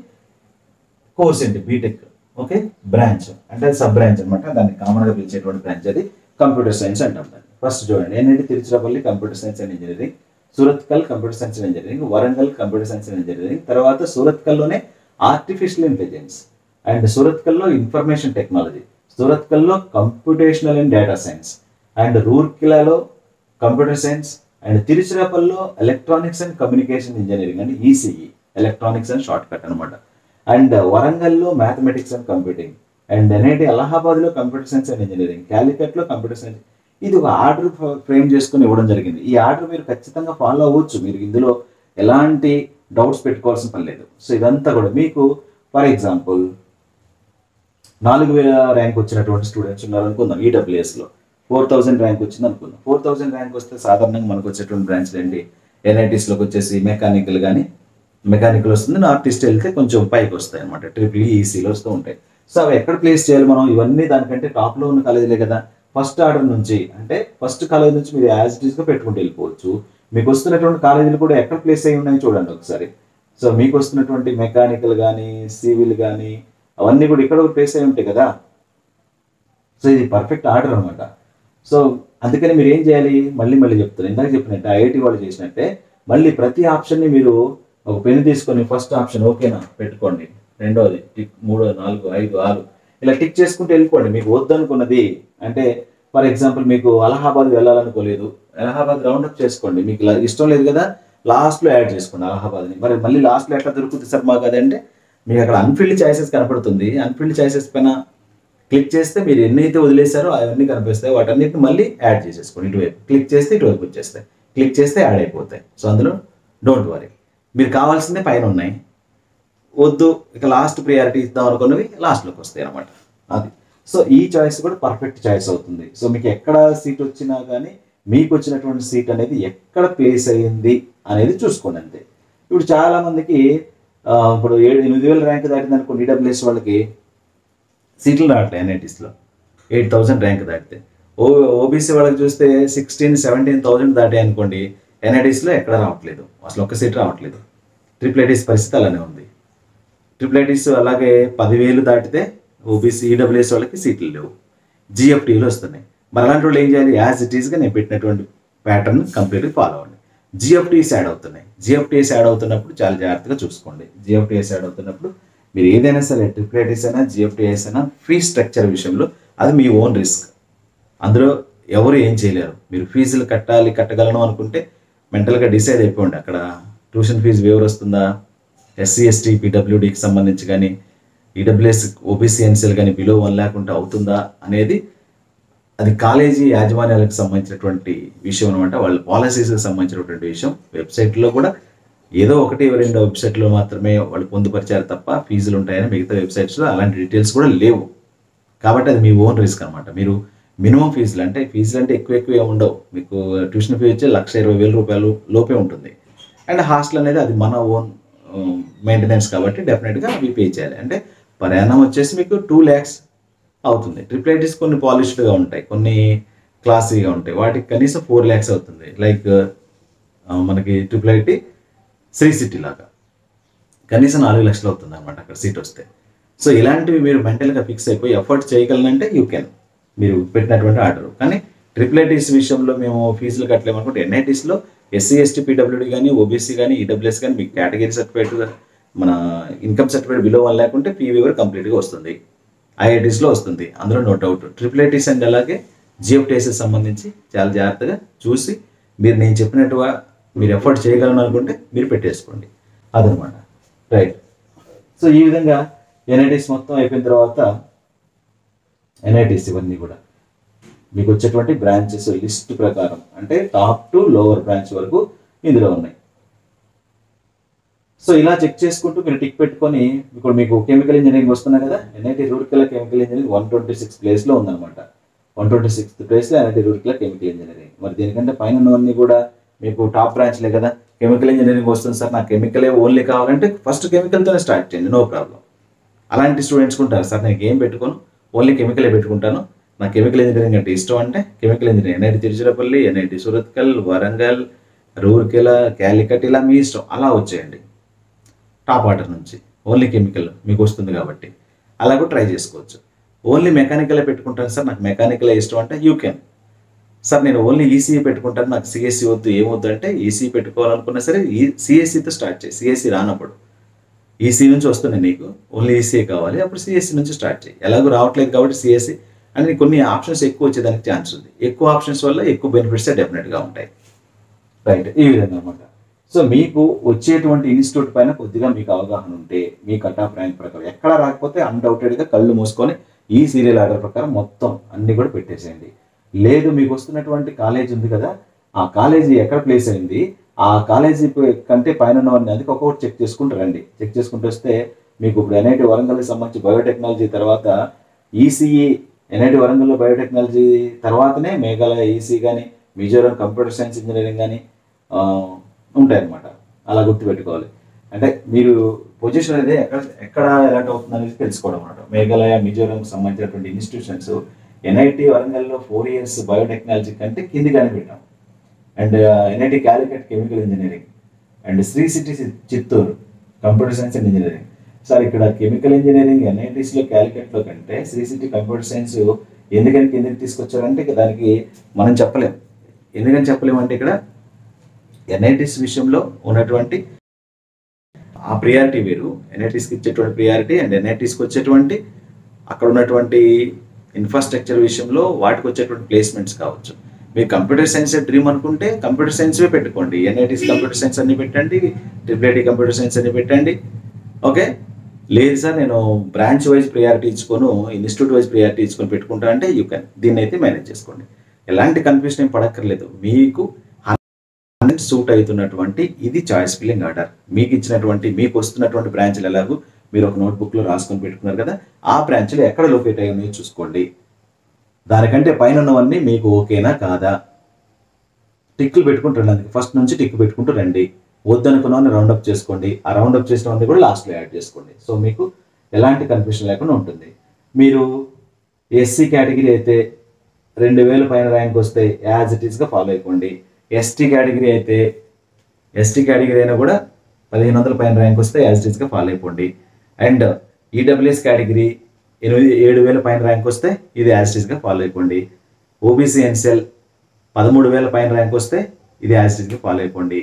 కోర్స్ ఏంటి, బీటెక్. ఓకే, బ్రాంచ్ అంటే సబ్ బ్రాంచ్ అనమాట, దాన్ని కామన్గా పిలిచేటువంటి బ్రాంచ్ అది కంప్యూటర్ సైన్స్ అంటాం దాన్ని. ఫస్ట్ చూడండి, NIT Tiruchirappalli computer science and engineering, Surathkal computer science and engineering, Warangal computer science and engineering, తర్వాత సూరత్కల్లోనే ఆర్టిఫిషియల్ ఇంటెలిజెన్స్ అండ్ సూరత్కల్లో ఇన్ఫర్మేషన్ టెక్నాలజీ, సూరత్కల్లో computational and data science and రూర్కెలాలో కంప్యూటర్ సైన్స్ అండ్ తిరుచిరాపల్లో ఎలక్ట్రానిక్స్ అండ్ కమ్యూనికేషన్ ఇంజనీరింగ్ అంటే ECE, electronics and short cut అనమాట. అండ్ వరంగల్లో mathematics and computing and NIT అలహాబాద్లో కంప్యూటర్ సైన్స్ అండ్ ఇంజనీరింగ్, క్యాలికట్లో కంప్యూటర్ సైన్స్. ఇది ఒక ఆర్డర్ ఫ్రేమ్ చేసుకుని ఇవ్వడం జరిగింది. ఈ ఆర్డర్ మీరు ఖచ్చితంగా ఫాలో అవ్వచ్చు, మీరు ఇందులో ఎలాంటి డౌట్స్ పెట్టుకోవాల్సిన పని లేదు. సో ఇదంతా కూడా మీకు ఫర్ ఎగ్జాంపుల్ 4000 ర్యాంక్ వచ్చినటువంటి స్టూడెంట్స్ ఉన్నారు అనుకుందాం. ఈడబ్ల్యూఎస్లో 4000 ర్యాంక్ వచ్చింది అనుకుందాం. 4000 ర్యాంక్ వస్తే సాధారణంగా మనకు వచ్చేటువంటి బ్రాంచ్లు ఏంటి, ఎన్ఐటీస్లోకి వచ్చేసి మెకానికల్ కానీ, మెకానికల్ వస్తుంది, నార్త్ వెళ్తే కొంచెం పైకి వస్తాయి అనమాట, ట్రిపుల్ ఈసీలో వస్తూ ఉంటాయి. సో అవి ఎక్కడ ప్లేస్ చేయాలి మనం, ఇవన్నీ దానికంటే టాప్లో ఉన్న కాలేజీలే కదా. ఫస్ట్ ఆర్డర్ నుంచి అంటే ఫస్ట్ కాలేజ్ నుంచి మీరు యాజ్ ఇట్ ఈస్గా పెట్టుకుంటూ వెళ్ళిపోవచ్చు. మీకు వస్తున్నటువంటి కాలేజీలు కూడా ఎక్కడ ప్లేస్ అయ్యి ఉన్నాయో చూడండి ఒకసారి. సో మీకు వస్తున్నటువంటి మెకానికల్ కానీ, సివిల్ కానీ అవన్నీ కూడా ఇక్కడ ప్లేస్ అయి ఉంటాయి కదా. సో ఇది పర్ఫెక్ట్ ఆర్డర్ అనమాట. సో అందుకని మీరు ఏం చేయాలి, మళ్ళీ చెప్తాను, ఇందాక చెప్పినట్టే ఐఐటి వాళ్ళు చేసినట్టే మళ్ళీ ప్రతి ఆప్షన్ని మీరు ఒక పెన్ తీసుకొని ఫస్ట్ ఆప్షన్ ఓకేనా పెట్టుకోండి, రెండోది టిక్, 3, 4, 5, 6 ఇలా టిక్ చేసుకుంటూ వెళ్ళిపోండి. మీకు వద్దనుకున్నది అంటే ఫర్ ఎగ్జాంపుల్ మీకు అలహాబాద్ వెళ్ళాలనుకోలేదు, అలహాబాద్ రౌండప్ చేసుకోండి. మీకు ఇష్టం లేదు కదా, లాస్ట్లో యాడ్ చేసుకోండి అలహాబాద్ని. మరి మళ్ళీ లాస్ట్లో ఎట్లా దొరుకుతుంది సార్ మాకు అదంటే, మీకు అక్కడ అన్ఫిల్డ్ చాయిసెస్ కనపడుతుంది. అన్ఫిల్డ్ చాయిసెస్ పైన క్లిక్ చేస్తే మీరు ఎన్నైతే వదిలేశారో అవన్నీ కనిపిస్తాయి, వాటన్నిటిని మళ్ళీ యాడ్ చేసేసుకోండి. ఇటువైపు క్లిక్ చేస్తే ఇటువైపు వచ్చేస్తాయి, క్లిక్ చేస్తే యాడ్ అయిపోతాయి. సో అందులో డోంట్ వరీ, మీరు కావాల్సిందే పైన ఉన్నాయి, వద్దు ఇక లాస్ట్ ప్రియారిటీ ఇద్దాం అనుకున్నవి లాస్ట్లోకి వస్తాయి అనమాట. అది సో ఈ చాయిస్ కూడా పర్ఫెక్ట్ చాయిస్ అవుతుంది. సో మీకు ఎక్కడ సీట్ వచ్చినా కానీ మీకు వచ్చినటువంటి సీట్ అనేది ఎక్కడ ప్లేస్ అయ్యింది అనేది చూసుకోండి అంతే. ఇప్పుడు చాలామందికి ఇప్పుడు 8,000 ర్యాంక్ దాటింది అనుకోండి, ఈడబ్ల్యూఎస్ వాళ్ళకి సీట్లు రావట్లేదు ఎన్ఐటీస్లో. 8,000 ర్యాంక్ దాటితే ఓబీసీ వాళ్ళకి చూస్తే 16,000-17,000 దాటాయి అనుకోండి, ఎన్ఐటీస్లో ఎక్కడ రావట్లేదు, అసలు ఒక్క సీట్ రావట్లేదు. ట్రిపుల్ ఐటీస్ పరిస్థితి అలానే ఉంది. ట్రిపుల్ ఐటీస్ అలాగే 10,000 దాటితే ఓబీసీ ఈడబ్ల్యూఎస్ వాళ్ళకి సీట్లు లేవు, జిఎఫ్టీలు వస్తున్నాయి. మరి అలాంటి వాళ్ళు ఏం చేయాలి, యాజ్ ఇట్ ఈస్గా నేను పెట్టినటువంటి ప్యాటర్న్ కంప్లీట్గా ఫాలో అవ్వండి. జిఎఫ్టీస్ యాడ్ అవుతున్నాయి, జిఎఫ్టీస్ యాడ్ అవుతున్నప్పుడు చాలా జాగ్రత్తగా చూసుకోండి. జిఎఫ్టీఎస్ యాడ్ అవుతున్నప్పుడు మీరు ఏదైనా సరే ట్రిపుల్ ఐటీస్ అయినా జిఎఫ్టీఎస్ అయినా ఫీ స్ట్రక్చర్ విషయంలో అది మీ ఓన్ రిస్క్, అందులో ఎవరు ఏం చేయలేరు. మీరు ఫీజులు కట్టగలను అనుకుంటే మెంటల్గా డిసైడ్ అయిపోండి. అక్కడ ట్యూషన్ ఫీజు వేవర్ వస్తుందా, ఎస్సీ ఎస్టీ పీడబ్ల్యూడీకి సంబంధించి కానీ, ఈడబ్ల్యూఎస్ ఓబీసీ ఎన్సీఎల్ కానీ బిలో 1 lakh ఉంటే అవుతుందా అనేది అది కాలేజీ యాజమాన్యాలకు సంబంధించినటువంటి విషయం అనమాట, వాళ్ళ పాలసీస్కి సంబంధించినటువంటి విషయం. వెబ్సైట్లో కూడా ఏదో 1-2 వెబ్సైట్లో మాత్రమే వాళ్ళు పొందుపరిచారు తప్ప ఫీజులు ఉంటాయని మిగతా వెబ్సైట్స్లో అలాంటి డీటెయిల్స్ కూడా లేవు. కాబట్టి అది మీ ఓన్ రిస్క్ అనమాట. మీరు మినిమం ఫీజులు అంటే ఎక్కువ ఉండవు. మీకు ట్యూషన్ ఫీ వచ్చి 1,20,000 రూపాయలు లోపే ఉంటుంది. అండ్ హాస్టల్ అనేది అది మన ఓన్ మెయింటెనెన్స్ కాబట్టి డెఫినెట్గా అవి పే చేయాలి. అంటే పర్ యానం వచ్చేసి మీకు 2 lakhs అవుతుంది. ట్రిపుల్ ఐటీస్ కొన్ని పాలిష్డ్గా ఉంటాయి, కొన్ని క్లాసీగా ఉంటాయి, వాటికి కనీసం 4 lakhs అవుతుంది. లైక్ మనకి ట్రిపుల్ ఐటీ శ్రీ సిటీ లాగా కనీసం 4 లక్షలు అవుతుంది అనమాట అక్కడ సీట్ వస్తే. సో ఇలాంటివి మీరు మెంటల్గా ఫిక్స్ అయిపోయి ఎఫర్ట్ చేయగలనంటే యూ కెన్, మీరు పెట్టినటువంటి ఆర్డర్. కానీ ట్రిపుల్ ఐటీస్ విషయంలో మేము ఫీజులు కట్టలేమనుకుంటే ఎన్ఐటీస్లో ఎస్సీ ఎస్టీ పీడబ్ల్యూడీ కానీ, ఓబీసీ కానీ, ఈడబ్ల్యూఎస్ కానీ మీకు కేటగిరీ సర్టిఫికేట్, మన ఇన్కమ్ సర్టిఫికేట్ బిలో 1 lakh ఉంటే ఫీ వేవర్ కంప్లీట్గా వస్తుంది. ఐఐటీస్లో వస్తుంది, అందులో no doubt. Triple ITs and అలాగే జిఎఫ్టిఎస్కి సంబంధించి చాలా జాగ్రత్తగా చూసి మీరు నేను చెప్పినట్టుగా మీరు ఎఫర్ట్ చేయగలను అనుకుంటే మీరు పెట్టేసుకోండి. అదనమాట. రైట్. సో ఈ విధంగా ఎన్ఐటీస్ మొత్తం అయిపోయిన తర్వాత ఎన్ఐటీస్ ఇవన్నీ కూడా మీకు వచ్చేటువంటి బ్రాంచెస్ లిస్ట్ ప్రకారం అంటే టాప్ టు లోవర్ బ్రాంచ్ వరకు ఇందులో ఉన్నాయి. సో ఇలా చెక్ చేసుకుంటూ మీరు టిక్ పెట్టుకొని ఇప్పుడు మీకు కెమికల్ ఇంజనీరింగ్ వస్తున్నా కదా, ఎన్ఐటి రూర్కెలా కెమికల్ ఇంజనీరింగ్ 126 ప్లేస్లో ఉందన్నమాట. 126th ప్లేస్లో ఎన్ఐటి రూర్కెలా కెమికల్ ఇంజనీరింగ్. మరి దీనికంటే పైన ఉన్నవన్నీ కూడా మీకు టాప్ బ్రాంచ్లే కదా. కెమికల్ ఇంజనీరింగ్ వస్తుంది సార్, నాకు కెమికలే ఓన్లీ కావాలంటే ఫస్ట్ కెమికల్తోనే స్టార్ట్ చేయండి, నో ప్రాబ్లం. అలాంటి స్టూడెంట్స్ ఉంటారు, సార్ నేను ఏం పెట్టుకోను, ఓన్లీ కెమికలే పెట్టుకుంటాను, నాకు కెమికల్ ఇంజనీరింగ్ అంటే ఇష్టం అంటే chemical engineering NIT Tiruchirappalli, NIT Surathkal, Warangal, Rourkela, Calicut ఇలా మీ ఇష్టం అలా వచ్చేయండి. టాప్ ఆర్డర్ నుంచి ఓన్లీ కెమికల్ మీకు వస్తుంది కాబట్టి అలా కూడా ట్రై చేసుకోవచ్చు. ఓన్లీ మెకానికలే పెట్టుకుంటాను సార్, నాకు మెకానికలే ఇష్టం అంటే యూ కెన్. సార్ నేను ఓన్లీ ఈసీఈ పెట్టుకుంటాను, నాకు సిఎస్సి వద్దు ఏమొద్దు అంటే ఈసీ పెట్టుకోవాలనుకున్నా సరే సిఎస్సితో స్టార్ట్ చేయి. సిఎస్సి రానప్పుడు ఈసీ నుంచి వస్తుంది నీకు, ఓన్లీ ఈసీఏ కావాలి అప్పుడు సిఎస్సి నుంచి స్టార్ట్ చేయి. ఎలాగో రావట్లేదు కాబట్టి సిఎస్సి అని కొన్ని ఆప్షన్స్ ఎక్కువ వచ్చేదానికి ఛాన్స్ ఉంది. ఎక్కువ ఆప్షన్స్ వల్ల ఎక్కువ బెనిఫిట్స్ డెఫినెట్గా ఉంటాయి. రైట్, ఈ విధంగా అనమాట. సో మీకు వచ్చేటువంటి ఇన్స్టిట్యూట్ పైన కొద్దిగా మీకు అవగాహన ఉంటే మీ కట్ ఆఫ్ ర్యాంక్ ప్రకారం ఎక్కడ రాకపోతే అన్డౌటెడ్గా కళ్ళు మూసుకొని ఈ సీరియల్ ఆర్డర్ ప్రకారం మొత్తం అన్ని కూడా పెట్టేసేయండి. లేదు మీకు వస్తున్నటువంటి కాలేజ్ ఉంది కదా, ఆ కాలేజీ ఎక్కడ ప్లేస్ అయింది, ఆ కాలేజీ కంటే పైన ఉన్నవన్నీ అందుకు ఒక్కొక్కటి చెక్ చేసుకుంటూ రండి. చెక్ చేసుకుంటూ వస్తే మీకు ఇప్పుడు ఎన్ఐటి వరంగల్కి సంబంధించి బయోటెక్నాలజీ తర్వాత ఈసీఈ, ఎన్ఐటి వరంగల్లో బయోటెక్నాలజీ తర్వాతనే మేఘాలయ ఈసీ కానీ మిజోరాం కంప్యూటర్ సైన్స్ ఇంజనీరింగ్ కానీ ఉంటాయన్నమాట. అలా గుర్తుపెట్టుకోవాలి. అంటే మీరు పొజిషన్ అనేది ఎక్కడ ఎలాంటి అవుతుంది అనేది తెలుసుకోవడం అన్నమాట. మేఘాలయ, మిజోరాంకి సంబంధించినటువంటి ఇన్స్టిట్యూషన్స్ ఎన్ఐటి వరంగల్లో 4 years బయోటెక్నాలజీ కంటే కిందిగానే పెట్టాం. And NIT Calicut chemical engineering and Sri City Chittoor computer science and engineering. Sir ఇక్కడ కెమికల్ ఇంజనీరింగ్ ఎన్ఐటీస్లో క్యాలికట్లో కంటే శ్రీ సిటీ కంప్యూటర్ సైన్స్ ఎందుకని కిందకి తీసుకొచ్చారంటే దానికి మనం చెప్పలేం. ఎందుకని చెప్పలేమంటే ఇక్కడ ఎన్ఐటీస్ విషయంలో ఉన్నటువంటి ఆ ప్రియారిటీ వేరు, ఎన్ఐటీస్కి ఇచ్చేటువంటి ప్రియారిటీ అండ్ ఎన్ఐటీస్కి వచ్చేటువంటి అక్కడ ఉన్నటువంటి ఇన్ఫ్రాస్ట్రక్చర్ విషయంలో వాటికి వచ్చేటువంటి ప్లేస్మెంట్స్ కావచ్చు. మీరు కంప్యూటర్ సైన్స్ డ్రీమ్ అనుకుంటే కంప్యూటర్ సైన్స్వే పెట్టుకోండి, ఎన్ఐటీస్ కంప్యూటర్ సైన్స్ అన్ని పెట్టండి, ట్రిపుల్ కంప్యూటర్ సైన్స్ అన్ని పెట్టండి. ఓకే, లేదు సార్ నేను బ్రాంచ్ వైజ్ ప్రియారిటీ ఇచ్చుకోను, ఇన్స్టిట్యూట్ వైజ్ ప్రియారిటీ ఇచ్చుకొని పెట్టుకుంటా అంటే యూ కెన్. దీన్ని అయితే మేనేజ్ చేసుకోండి, ఎలాంటి కన్ఫ్యూజన్ ఏం పడక్కర్లేదు. మీకు సూట్ అవుతున్నటువంటి ఇది చాయిస్ ఫిల్లింగ్ ఆర్డర్. మీకు ఇచ్చినటువంటి మీకు వస్తున్నటువంటి బ్రాంచ్లు ఎలాగో మీరు ఒక నోట్బుక్లో రాసుకొని పెట్టుకున్నారు కదా, ఆ బ్రాంచ్లు ఎక్కడ లొకేట్ అయ్యి ఉన్నాయో చూసుకోండి. దానికంటే పైన ఉన్నవన్నీ మీకు ఓకేనా కాదా టిక్లు పెట్టుకుంటూ రండి. ఫస్ట్ నుంచి టిక్ పెట్టుకుంటూ రండి. వద్దనుకున్నవన్నీ రౌండప్ చేసుకోండి. ఆ రౌండప్ చేసినవన్నీ కూడా లాస్ట్లో యాడ్ చేసుకోండి. సో మీకు ఎలాంటి కన్ఫ్యూజన్ లేకుండా ఉంటుంది. మీరు ఎస్సీ కేటగిరీ అయితే 2000 పైన ర్యాంక్ వస్తే యాజ్ ఇట్ ఈస్గా ఫాలో అయిపోండి. ఎస్టీ కేటగిరీ అయితే ఎస్టీ కేటగిరీ అయినా కూడా 1500 పైన ర్యాంక్ వస్తే యాజ్ ఇట్ ఈస్గా ఫాలో అయిపోండి. అండ్ ఈడబ్ల్యూఎస్ కేటగిరీ 7000 పైన ర్యాంక్ వస్తే ఇది యాజ్ ఇట్ ఈస్గా ఫాలో అయిపోండి. ఓబీసీ ఎన్సెల్ 13000 పైన ర్యాంక్ వస్తే ఇది యాజ్ ఇట్ ఈస్గా ఫాలో అయిపోండి.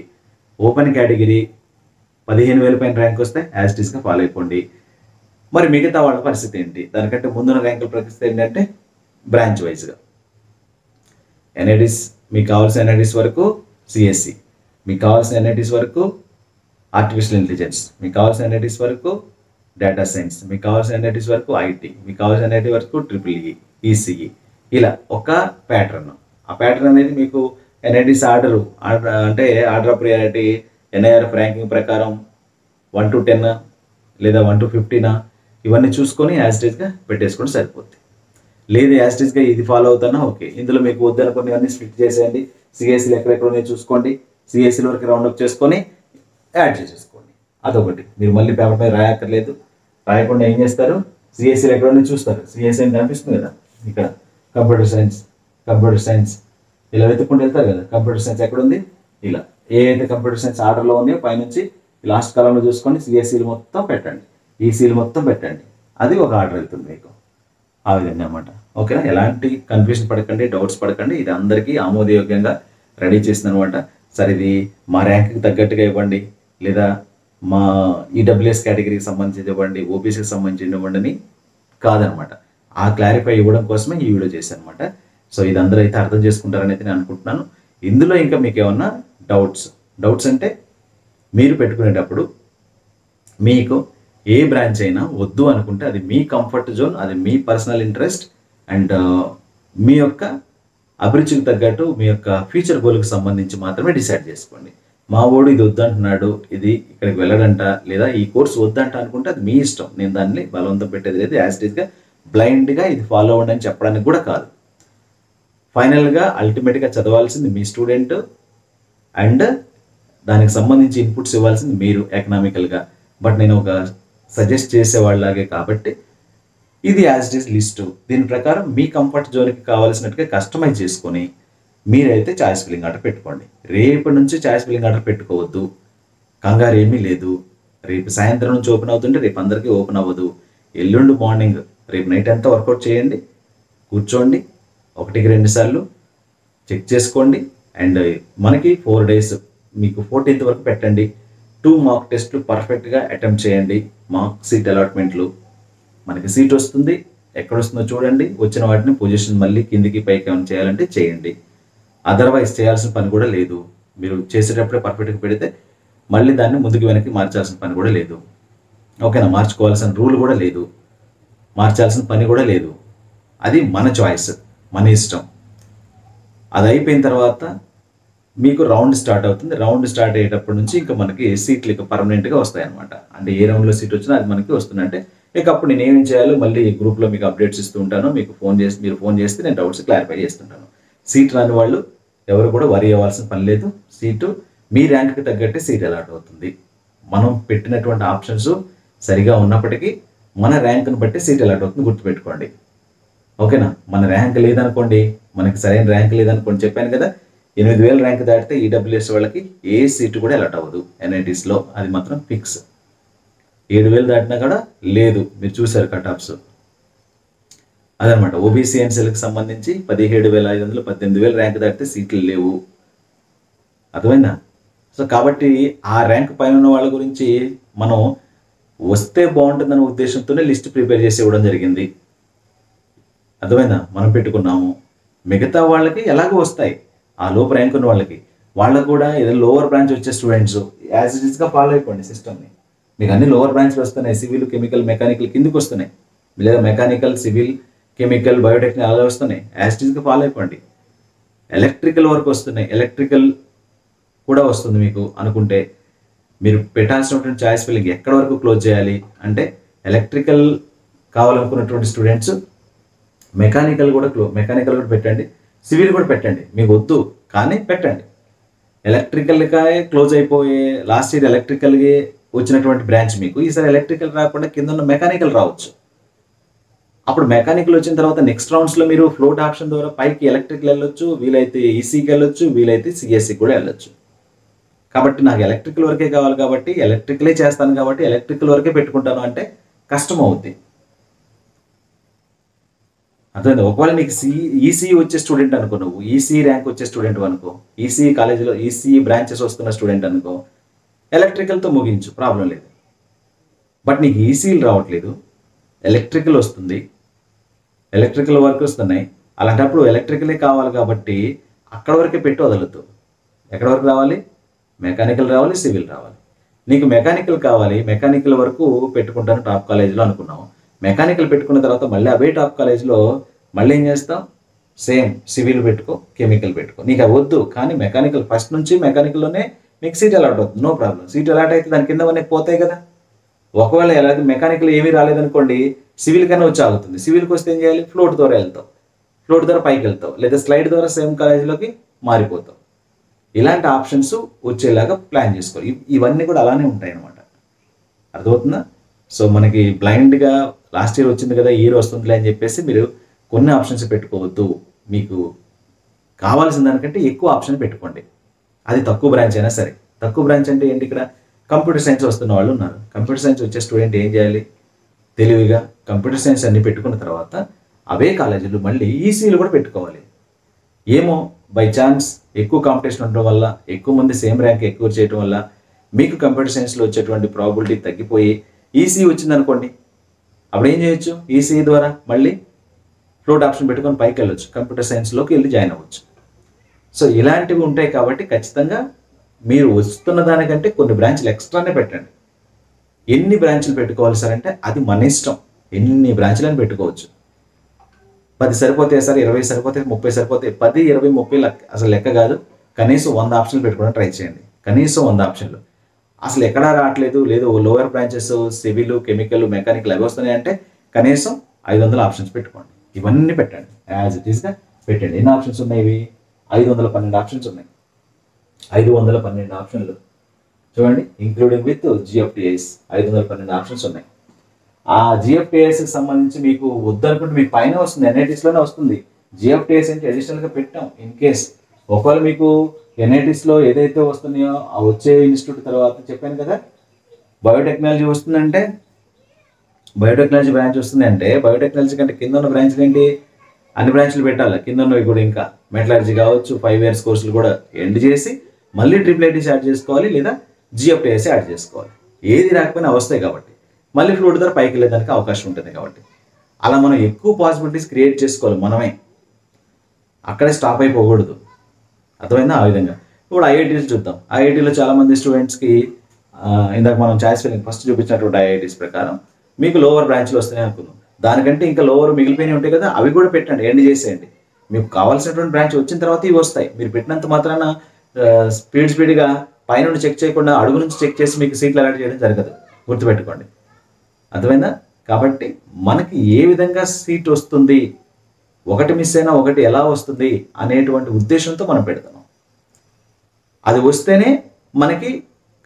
ఓపెన్ కేటగిరీ 15000 పైన ర్యాంక్ వస్తే యాజ్ ఇట్ ఈస్గా ఫాలో అయిపోండి. మరి మిగతా వాళ్ళ పరిస్థితి ఏంటి? దానికంటే ముందున్న ర్యాంకుల పరిస్థితి ఏంటంటే బ్రాంచ్ వైజ్గా ఎన్ఐటీస్ మీకు కావాల్సిన ఎన్ఐటీస్ వరకు సిఎస్సి, మీకు కావాల్సిన ఎన్ఐటీస్ వరకు ఆర్టిఫిషియల్ ఇంటెలిజెన్స్, మీకు కావాల్సిన ఎన్ఐటీస్ వరకు డేటా సైన్స్, మీకు కావాల్సిన ఎన్ఐటీస్ వరకు ఐటీ, మీకు కావాల్సిన ఎన్ఐటీ వరకు ట్రిపుల్ ఈసీఈ, ఇలా ఒక ప్యాటర్న్. ఆ ప్యాటర్న్ అనేది మీకు ఎన్ఐటీస్ ఆర్డర్ అంటే order of priority NIRF ranking ప్రకారం 1 to 10 లేదా 1 to 15 ఇవన్నీ చూసుకొని యాజ్ ఇట్ ఈస్గా పెట్టేసుకొని సరిపోద్ది. లేదు యాజ్ ఇట్ ఈస్గా ఇది ఫాలో అవుతానా ఓకే, ఇందులో మీకు వద్దనుకుని అన్నీ స్ప్లిట్ చేసేయండి. సిఎస్సీలు ఎక్కడెక్కడ ఉన్నాయో చూసుకోండి, సిఎస్సీల వరకు రౌండప్ చేసుకొని యాడ్ చేసేసుకోండి. అదొకటి. మీరు మళ్ళీ పేపర్ మీద రాయక్కర్లేదు. రాయకుండా ఏం చేస్తారు, సిఎస్సీలు ఎక్కడ ఉన్నాయో చూస్తారు. సిఎస్సీ అని కనిపిస్తుంది కదా ఇక్కడ, కంప్యూటర్ సైన్స్ ఇలా వెతుక్కుంటూ వెళ్తారు కదా. కంప్యూటర్ సైన్స్ ఎక్కడుంది, ఇలా ఏదైతే కంప్యూటర్ సైన్స్ ఆర్డర్లో ఉన్నాయో పైనుంచి లాస్ట్ కాలంలో చూసుకొని సిఎస్సీలు మొత్తం పెట్టండి, ఈసీలు మొత్తం పెట్టండి. అది ఒక ఆర్డర్ వెళ్తుంది మీకు. ఆ విధంగా అన్నమాట. ఓకేనా, ఎలాంటి కన్ఫ్యూజన్ పడకండి, డౌట్స్ పడకండి. ఇది అందరికీ ఆమోదయోగ్యంగా రెడీ చేసింది అనమాట. సరే ఇది మా ర్యాంక్కి తగ్గట్టుగా ఇవ్వండి, లేదా మా ఈడబ్ల్యూఎస్ కేటగిరీకి సంబంధించి ఇవ్వండి, ఓబీసీకి సంబంధించి ఇవ్వండి అని కాదనమాట. ఆ క్లారిఫై ఇవ్వడం కోసమే ఈ వీడియో చేశాను అనమాట. సో ఇది అందరూ అయితే అర్థం చేసుకుంటారని అయితే నేను అనుకుంటున్నాను. ఇందులో ఇంకా మీకు ఏమన్నా డౌట్స్ అంటే మీరు పెట్టుకునేటప్పుడు మీకు ఏ బ్రాంచ్ అయినా వద్దు అనుకుంటే అది మీ కంఫర్ట్ జోన్, అది మీ పర్సనల్ ఇంట్రెస్ట్ అండ్ మీ యొక్క అభిరుచికి తగ్గట్టు మీ యొక్క ఫ్యూచర్ గోల్కి సంబంధించి మాత్రమే డిసైడ్ చేసుకోండి. మా వాడు ఇది వద్దంటున్నాడు, ఇది ఇక్కడికి వెళ్ళడంట, లేదా ఈ కోర్స్ వద్దంట అనుకుంటే అది మీ ఇష్టం. నేను దాన్ని బలవంతం పెట్టేది లేదు. యాజ్ ఇట్ ఈస్గా బ్లైండ్గా ఇది ఫాలో అవ్వండి అని చెప్పడానికి కూడా కాదు. ఫైనల్గా అల్టిమేట్గా చదవాల్సింది మీ స్టూడెంట్ అండ్ దానికి సంబంధించి ఇన్పుట్స్ ఇవ్వాల్సింది మీరు ఎకనామికల్గా. బట్ నేను ఒక సజెస్ట్ చేసేవాళ్ళలాగే కాబట్టి ఇది యాజ్ ఇట్ ఈస్ లిస్టు. దీని ప్రకారం మీ కంఫర్ట్ జోన్కి కావాల్సినట్టుగా కస్టమైజ్ చేసుకొని మీరైతే చాయిస్ ఫిల్లింగ్ ఆర్డర్ పెట్టుకోండి. రేపటి నుంచి చాయిస్ ఫిల్లింగ్ ఆర్డర్ పెట్టుకోవద్దు, కంగారు ఏమీ లేదు. రేపు సాయంత్రం నుంచి ఓపెన్ అవుతుంటే రేపు అందరికీ ఓపెన్ అవ్వదు. ఎల్లుండి మార్నింగ్, రేపు నైట్ అంతా వర్కౌట్ చేయండి, కూర్చోండి, 1-2 సార్లు చెక్ చేసుకోండి. అండ్ మనకి 4 days, మీకు 14th వరకు పెట్టండి. 2 mock టెస్ట్లు పర్ఫెక్ట్గా అటెంప్ట్ చేయండి. మాక్ సీట్ అలాట్మెంట్లు, మనకి సీట్ వస్తుంది, ఎక్కడ వస్తుందో చూడండి. వచ్చిన వాటిని పొజిషన్ మళ్ళీ కిందికి పైకి ఏమైనా చేయాలంటే చేయండి. అదర్వైజ్ చేయాల్సిన పని కూడా లేదు. మీరు చేసేటప్పుడే పర్ఫెక్ట్గా పెడితే మళ్ళీ దాన్ని ముందుకు వెనక్కి మార్చాల్సిన పని కూడా లేదు. ఓకేనా? మార్చుకోవాల్సిన రూల్ కూడా లేదు, మార్చాల్సిన పని కూడా లేదు. అది మన చాయిస్, మన ఇష్టం. అది అయిపోయిన తర్వాత మీకు రౌండ్ స్టార్ట్ అవుతుంది. రౌండ్ స్టార్ట్ అయ్యేటప్పటి నుంచి ఇంకా మనకి సీట్లు ఇక పర్మనెంట్గా వస్తాయి అనమాట. అంటే ఏ రౌండ్లో సీట్ వచ్చినా అది మనకి వస్తుందంటే ఇక అప్పుడు నేను ఏం చేయాలో మళ్ళీ గ్రూప్లో మీకు అప్డేట్స్ ఇస్తూ ఉంటాను. మీకు మీరు ఫోన్ చేస్తే నేను డౌట్స్ క్లారిఫై చేస్తుంటాను. సీట్ రాని వాళ్ళు ఎవరు కూడా వరీ అవ్వాల్సిన పని లేదు. సీటు మీ ర్యాంక్కి తగ్గట్టే సీట్ అలాట్ అవుతుంది. మనం పెట్టినటువంటి ఆప్షన్స్ సరిగా ఉన్నప్పటికీ మన ర్యాంక్ని బట్టి సీట్ అలాట్ అవుతుంది, గుర్తుపెట్టుకోండి. ఓకేనా? మన ర్యాంక్ లేదనుకోండి, మనకి సరైన ర్యాంక్ లేదనుకోండి, చెప్పాను కదా 8,000 ర్యాంక్ దాటితే ఈడబ్ల్యూఎస్ వాళ్ళకి ఏ సీటు కూడా అలాట్ అవ్వదు ఎన్ఐటీస్లో, అది మాత్రం ఫిక్స్. 7,000 దాటినా కూడా లేదు, మీరు చూసారు కట్ ఆఫ్స్. అదనమాట. ఓబీసీ అండ్ సెల్కి సంబంధించి 17,500, 18,000 ర్యాంక్ దాటితే సీట్లు లేవు. అర్థమైందా? సో కాబట్టి ఆ ర్యాంక్ పైన ఉన్న వాళ్ళ గురించి మనం వస్తే బాగుంటుందనే ఉద్దేశంతోనే లిస్ట్ ప్రిపేర్ చేసి ఇవ్వడం జరిగింది. అర్థమైందా? మనం పెట్టుకున్నాము. మిగతా వాళ్ళకి ఎలాగో వస్తాయి, ఆ లోపు ర్యాంక్ ఉన్న వాళ్ళకు కూడా ఏదో లోవర్ బ్రాంచ్ వచ్చే స్టూడెంట్స్ యాజ్ ఇట్ ఈస్గా ఫాలో అయిపోండి సిస్టమ్ని. మీకు అన్ని లోవర్ బ్రాంచ్లు వస్తున్నాయి, సివిల్, కెమికల్, మెకానికల్ కిందికి వస్తున్నాయి, లేదా మెకానికల్, సివిల్, కెమికల్, బయోటెక్నికల్ అలా వస్తున్నాయి. యాజ్ ఇట్ ఈస్గా ఫాలో అయిపోండి. ఎలక్ట్రికల్ వరకు వస్తున్నాయి, ఎలక్ట్రికల్ కూడా వస్తుంది మీకు అనుకుంటే మీరు పెట్టాల్సినటువంటి చాయిస్ ఫిల్లింగ్ ఎక్కడ వరకు క్లోజ్ చేయాలి అంటే ఎలక్ట్రికల్ కావాలనుకున్నటువంటి స్టూడెంట్స్ మెకానికల్ కూడా పెట్టండి, సివిల్ కూడా పెట్టండి. మీకు వద్దు కానీ పెట్టండి. ఎలక్ట్రికల్గా క్లోజ్ అయిపోయే లాస్ట్ ఇయర్ ఎలక్ట్రికల్గా వచ్చినటువంటి బ్రాంచ్ మీకు ఈసారి ఎలక్ట్రికల్ రాకుండా కింద ఉన్న మెకానికల్ రావచ్చు. అప్పుడు మెకానికల్ వచ్చిన తర్వాత నెక్స్ట్ రౌండ్స్లో మీరు ఫ్లోట్ ఆప్షన్ ద్వారా పైకి ఎలక్ట్రికల్ వెళ్ళొచ్చు, వీలైతే ఈసీకి వెళ్ళొచ్చు, వీలైతే సిఎస్సి కూడా వెళ్ళొచ్చు. కాబట్టి నాకు ఎలక్ట్రికల్ వరకే కావాలి కాబట్టి ఎలక్ట్రికలే చేస్తాను కాబట్టి ఎలక్ట్రికల్ వరకే పెట్టుకుంటాను అంటే కష్టం అవుద్ది. అర్థమైంది? ఒకవేళ నీకు ఈసీ వచ్చే స్టూడెంట్ అనుకో, నువ్వు ఈసీ ర్యాంక్ వచ్చే స్టూడెంట్ అనుకో, ఈసీ కాలేజీలో ఈసీ బ్రాంచెస్ వస్తున్న స్టూడెంట్ అనుకో, ఎలక్ట్రికల్తో ముగించు, ప్రాబ్లం లేదు. బట్ నీకు ఈసీలు రావట్లేదు, ఎలక్ట్రికల్ వస్తుంది, ఎలక్ట్రికల్ వర్క్ వస్తున్నాయి, అలాంటప్పుడు ఎలక్ట్రికలే కావాలి కాబట్టి అక్కడ వరకే పెట్టి వదలొద్దు. ఎక్కడ వరకు రావాలి? మెకానికల్ రావాలి, సివిల్ రావాలి. నీకు మెకానికల్ కావాలి, మెకానికల్ వరకు పెట్టుకుంటాను టాప్ కాలేజీలో అనుకున్నావు. మెకానికల్ పెట్టుకున్న తర్వాత మళ్ళీ అవే టాప్ కాలేజ్లో మళ్ళీ ఏం చేస్తావు? సేమ్ సివిల్ పెట్టుకో, కెమికల్ పెట్టుకో. నీకు అవి వద్దు కానీ మెకానికల్ ఫస్ట్ నుంచి మెకానికల్లోనే మీకు సీట్ అలాట్ అవుతుంది, నో ప్రాబ్లం. సీట్ అలాట్ అయితే దాని కింద మనకి పోతాయి కదా. ఒకవేళ ఎలాగ మెకానికల్ ఏమీ రాలేదనుకోండి, సివిల్ కన్నా వచ్చి ఆగుతుంది. సివిల్కి వస్తే ఏం చేయాలి? ఫ్లోట్ ద్వారా వెళ్తావు, ఫ్లోట్ ద్వారా పైకి వెళ్తావు, లేదా స్లైడ్ ద్వారా సేమ్ కాలేజీలోకి మారిపోతావు. ఇలాంటి ఆప్షన్స్ వచ్చేలాగా ప్లాన్ చేసుకోవాలి. ఇవన్నీ కూడా అలానే ఉంటాయి అన్నమాట. అర్థమవుతుందా? సో మనకి బ్లైండ్గా లాస్ట్ ఇయర్ వచ్చింది కదా, ఈ ఇయర్ వస్తుందిలే అని చెప్పేసి మీరు కొన్ని ఆప్షన్స్ పెట్టుకోవద్దు. మీకు కావాల్సిన దానికంటే ఎక్కువ ఆప్షన్ పెట్టుకోండి. అది తక్కువ బ్రాంచ్ అయినా సరే. తక్కువ బ్రాంచ్ అంటే ఏంటి? ఇక్కడ కంప్యూటర్ సైన్స్ వస్తున్న వాళ్ళు ఉన్నారు. కంప్యూటర్ సైన్స్ వచ్చే స్టూడెంట్ ఏం చేయాలి? తెలివిగా కంప్యూటర్ సైన్స్ అన్ని పెట్టుకున్న తర్వాత అవే కాలేజీలు మళ్ళీ ఈసీలు కూడా పెట్టుకోవాలి. ఏమో బై ఛాన్స్ ఎక్కువ కాంపిటీషన్ ఉండడం వల్ల, ఎక్కువ మంది సేమ్ ర్యాంక్ ఎక్కువ చేయడం వల్ల మీకు కంప్యూటర్ సైన్స్లో వచ్చేటువంటి ప్రాబిలిటీ తగ్గిపోయి ఈసీ వచ్చిందనుకోండి, అప్పుడు ఏం చేయొచ్చు? ఈసీ ద్వారా మళ్ళీ ఫ్లోట్ ఆప్షన్ పెట్టుకొని పైకి వెళ్ళొచ్చు, కంప్యూటర్ సైన్స్లోకి వెళ్ళి జాయిన్ అవ్వచ్చు. సో ఇలాంటివి ఉంటాయి కాబట్టి ఖచ్చితంగా మీరు వస్తున్న దానికంటే కొన్ని బ్రాంచ్లు ఎక్స్ట్రానే పెట్టండి. ఎన్ని బ్రాంచ్లు పెట్టుకోవాలి సార్ అంటే అది మన ఇష్టం, ఎన్ని బ్రాంచ్లను పెట్టుకోవచ్చు. 10 సరిపోతాయి సార్, 20 సరిపోతాయి, 30 సరిపోతాయి, 10, 20, 30 అసలు లెక్క కాదు. కనీసం 100 ఆప్షన్లు పెట్టుకోవడం ట్రై చేయండి. కనీసం 100 ఆప్షన్లు. అసలు ఎక్కడా రావట్లేదు, లేదు lower branches civil, chemical, mechanical అవి వస్తున్నాయి అంటే కనీసం 500 ఆప్షన్స్ పెట్టుకోండి. ఇవన్నీ పెట్టండి, యాజ్ ఇట్ ఈస్గా పెట్టండి. ఎన్ని ఆప్షన్స్ ఉన్నాయి? ఇవి 512 ఆప్షన్స్ ఉన్నాయి. 512 ఆప్షన్లు చూడండి, ఇంక్లూడింగ్ విత్ జిఎఫ్టిఐస్ 512 ఆప్షన్స్ ఉన్నాయి. ఆ జిఎఫ్టిఐస్కి సంబంధించి మీకు వద్దనుకుంటే మీకు పైన వస్తుంది, ఎన్ఐటీస్లోనే వస్తుంది. జిఎఫ్టిఐస్ అంటే అడిషనల్గా పెట్టాం. ఇన్ కేస్ ఒకవేళ మీకు ఎన్ఐటీస్లో ఏదైతే వస్తున్నాయో ఆ వచ్చే ఇన్స్టిట్యూట్ తర్వాత చెప్పాను కదా, బయోటెక్నాలజీ వస్తుందంటే బయోటెక్నాలజీ బ్రాంచ్ వస్తుంది అంటే బయోటెక్నాలజీ కంటే కింద ఉన్న బ్రాంచ్లు ఏంటి, అన్ని బ్రాంచ్లు పెట్టాలి. కింద ఉన్నవి కూడా ఇంకా మెటలర్జీ కావచ్చు, 5 years కోర్సులు కూడా ఎండ్ చేసి మళ్ళీ ట్రిపుల్ యాడ్ చేసుకోవాలి, లేదా జిఎఫ్టిఐస్ యాడ్ చేసుకోవాలి. ఏది రాకపోయినా వస్తాయి కాబట్టి మళ్ళీ ఫ్లూట్ ద్వారా పైకి వెళ్ళేదానికి అవకాశం ఉంటుంది. కాబట్టి అలా మనం ఎక్కువ పాసిబిలిటీస్ క్రియేట్ చేసుకోవాలి మనమే, అక్కడే స్టాప్ అయిపోకూడదు. అర్థమైందా? ఆ విధంగా ఇప్పుడు ఐఐటీస్ చూద్దాం. ఐఐటీలో చాలామంది స్టూడెంట్స్కి ఇందాక మనం చాయిస్ ఫిల్లింగ్ ఫస్ట్ చూపించినటువంటి ఐఐటీస్ ప్రకారం మీకు లోవర్ బ్రాంచ్లు వస్తున్నాయి అనుకుందాం. దానికంటే ఇంకా లోవర్ మిగిలిపోయినవి ఉంటాయి కదా, అవి కూడా పెట్టండి, ఎండ్ చేసేయండి. మీకు కావాల్సినటువంటి బ్రాంచ్ వచ్చిన తర్వాత ఇవి వస్తాయి. మీరు పెట్టినంత మాత్రాన స్పీడ్గా పైనుండి చెక్ చేయకుండా అడుగు నుంచి చెక్ చేసి మీకు సీట్లు అలాట్ చేయడం జరగదు, గుర్తుపెట్టుకోండి. అర్థమైందా? కాబట్టి మనకి ఏ విధంగా సీట్ వస్తుంది, ఒకటి మిస్ అయినా ఒకటి ఎలా వస్తుంది అనేటువంటి ఉద్దేశంతో మనం పెడతాం. అది వస్తేనే మనకి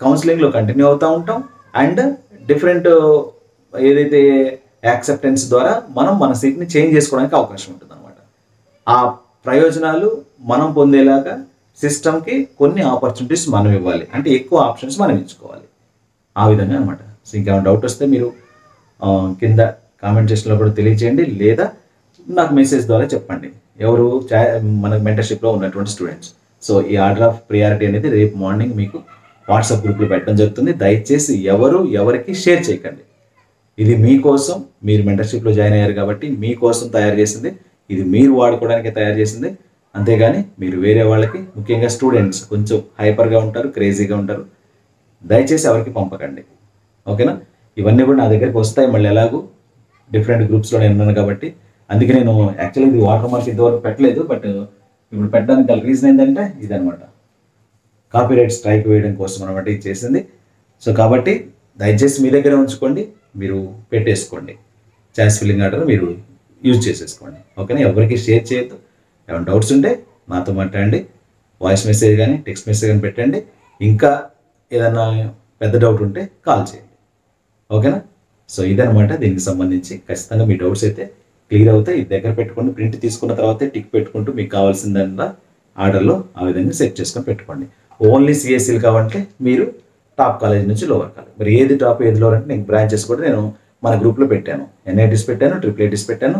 కౌన్సిలింగ్లో కంటిన్యూ అవుతూ ఉంటాం. అండ్ డిఫరెంట్ ఏదైతే యాక్సెప్టెన్స్ ద్వారా మనం మన సీట్ని చేంజ్ చేసుకోవడానికి అవకాశం ఉంటుంది అనమాట. ఆ ప్రయోజనాలు మనం పొందేలాగా సిస్టమ్కి కొన్ని ఆపర్చునిటీస్ మనం ఇవ్వాలి, అంటే ఎక్కువ ఆప్షన్స్ మనం ఇచ్చుకోవాలి. ఆ విధంగా అనమాట. సో ఇంకేమైనా డౌట్ వస్తే మీరు కింద కామెంట్ సెక్షన్లో కూడా తెలియచేయండి, లేదా నాకు మెసేజ్ ద్వారా చెప్పండి, ఎవరు మన మెంటర్షిప్లో ఉన్నటువంటి స్టూడెంట్స్. సో ఈ ఆర్డర్ ఆఫ్ ప్రియారిటీ అనేది రేపు మార్నింగ్ మీకు వాట్సాప్ గ్రూప్లో పెట్టడం జరుగుతుంది. దయచేసి ఎవరికి షేర్ చేయకండి. ఇది మీకోసం, మీరు మెంటర్షిప్లో జాయిన్ అయ్యారు కాబట్టి మీకోసం తయారు చేసింది, ఇది మీరు వాడుకోవడానికి తయారు చేసింది. అంతేగాని మీరు వేరే వాళ్ళకి, ముఖ్యంగా స్టూడెంట్స్ కొంచెం హైపర్గా ఉంటారు, క్రేజీగా ఉంటారు, దయచేసి ఎవరికి పంపకండి. ఓకేనా? ఇవన్నీ కూడా నా దగ్గరికి వస్తాయి మళ్ళీ, ఎలాగూ డిఫరెంట్ గ్రూప్స్లో నేను ఉన్నాను కాబట్టి. అందుకే నేను యాక్చువల్లీ ఇది వాటర్ మార్క్ ఇంతవరకు పెట్టలేదు, బట్ ఇప్పుడు పెట్టడానికి గల రీజన్ ఏంటంటే ఇదనమాట, కాపీరైట్ స్ట్రైక్ వేయడం కోసం అనమాట ఇది చేసింది. సో కాబట్టి దయచేసి మీ దగ్గర ఉంచుకోండి, మీరు పెట్టేసుకోండి, చాయిస్ ఫిల్లింగ్ ఆర్డర్ మీరు యూజ్ చేసేసుకోండి. ఓకేనా? ఎవరికి షేర్ చేయొద్దు. ఏమైనా డౌట్స్ ఉంటే నాతో మాట్లాడండి, వాయిస్ మెసేజ్ కానీ టెక్స్ట్ మెసేజ్ కానీ పెట్టండి. ఇంకా ఏదైనా పెద్ద డౌట్ ఉంటే కాల్ చేయండి. ఓకేనా? సో ఇదనమాట దీనికి సంబంధించి. ఖచ్చితంగా మీ డౌట్స్ అయితే క్లియర్ అవుతాయి. ఇది దగ్గర పెట్టుకోండి, ప్రింట్ తీసుకున్న తర్వాతే టిక్ పెట్టుకుంటూ మీకు కావాల్సిందల్లా ఆర్డర్లో ఆ విధంగా సెట్ చేసుకొని పెట్టుకోండి. ఓన్లీ సిఎస్సీలు కావాలంటే మీరు టాప్ కాలేజ్ నుంచి లోవర్ కాలేజ్, మరి ఏది టాప్ ఏది లోవర్ అంటే నేను బ్రాంచెస్ కూడా నేను మన గ్రూప్లో పెట్టాను. ఎన్ఐటీస్ పెట్టాను, ట్రిపుల్ పెట్టాను,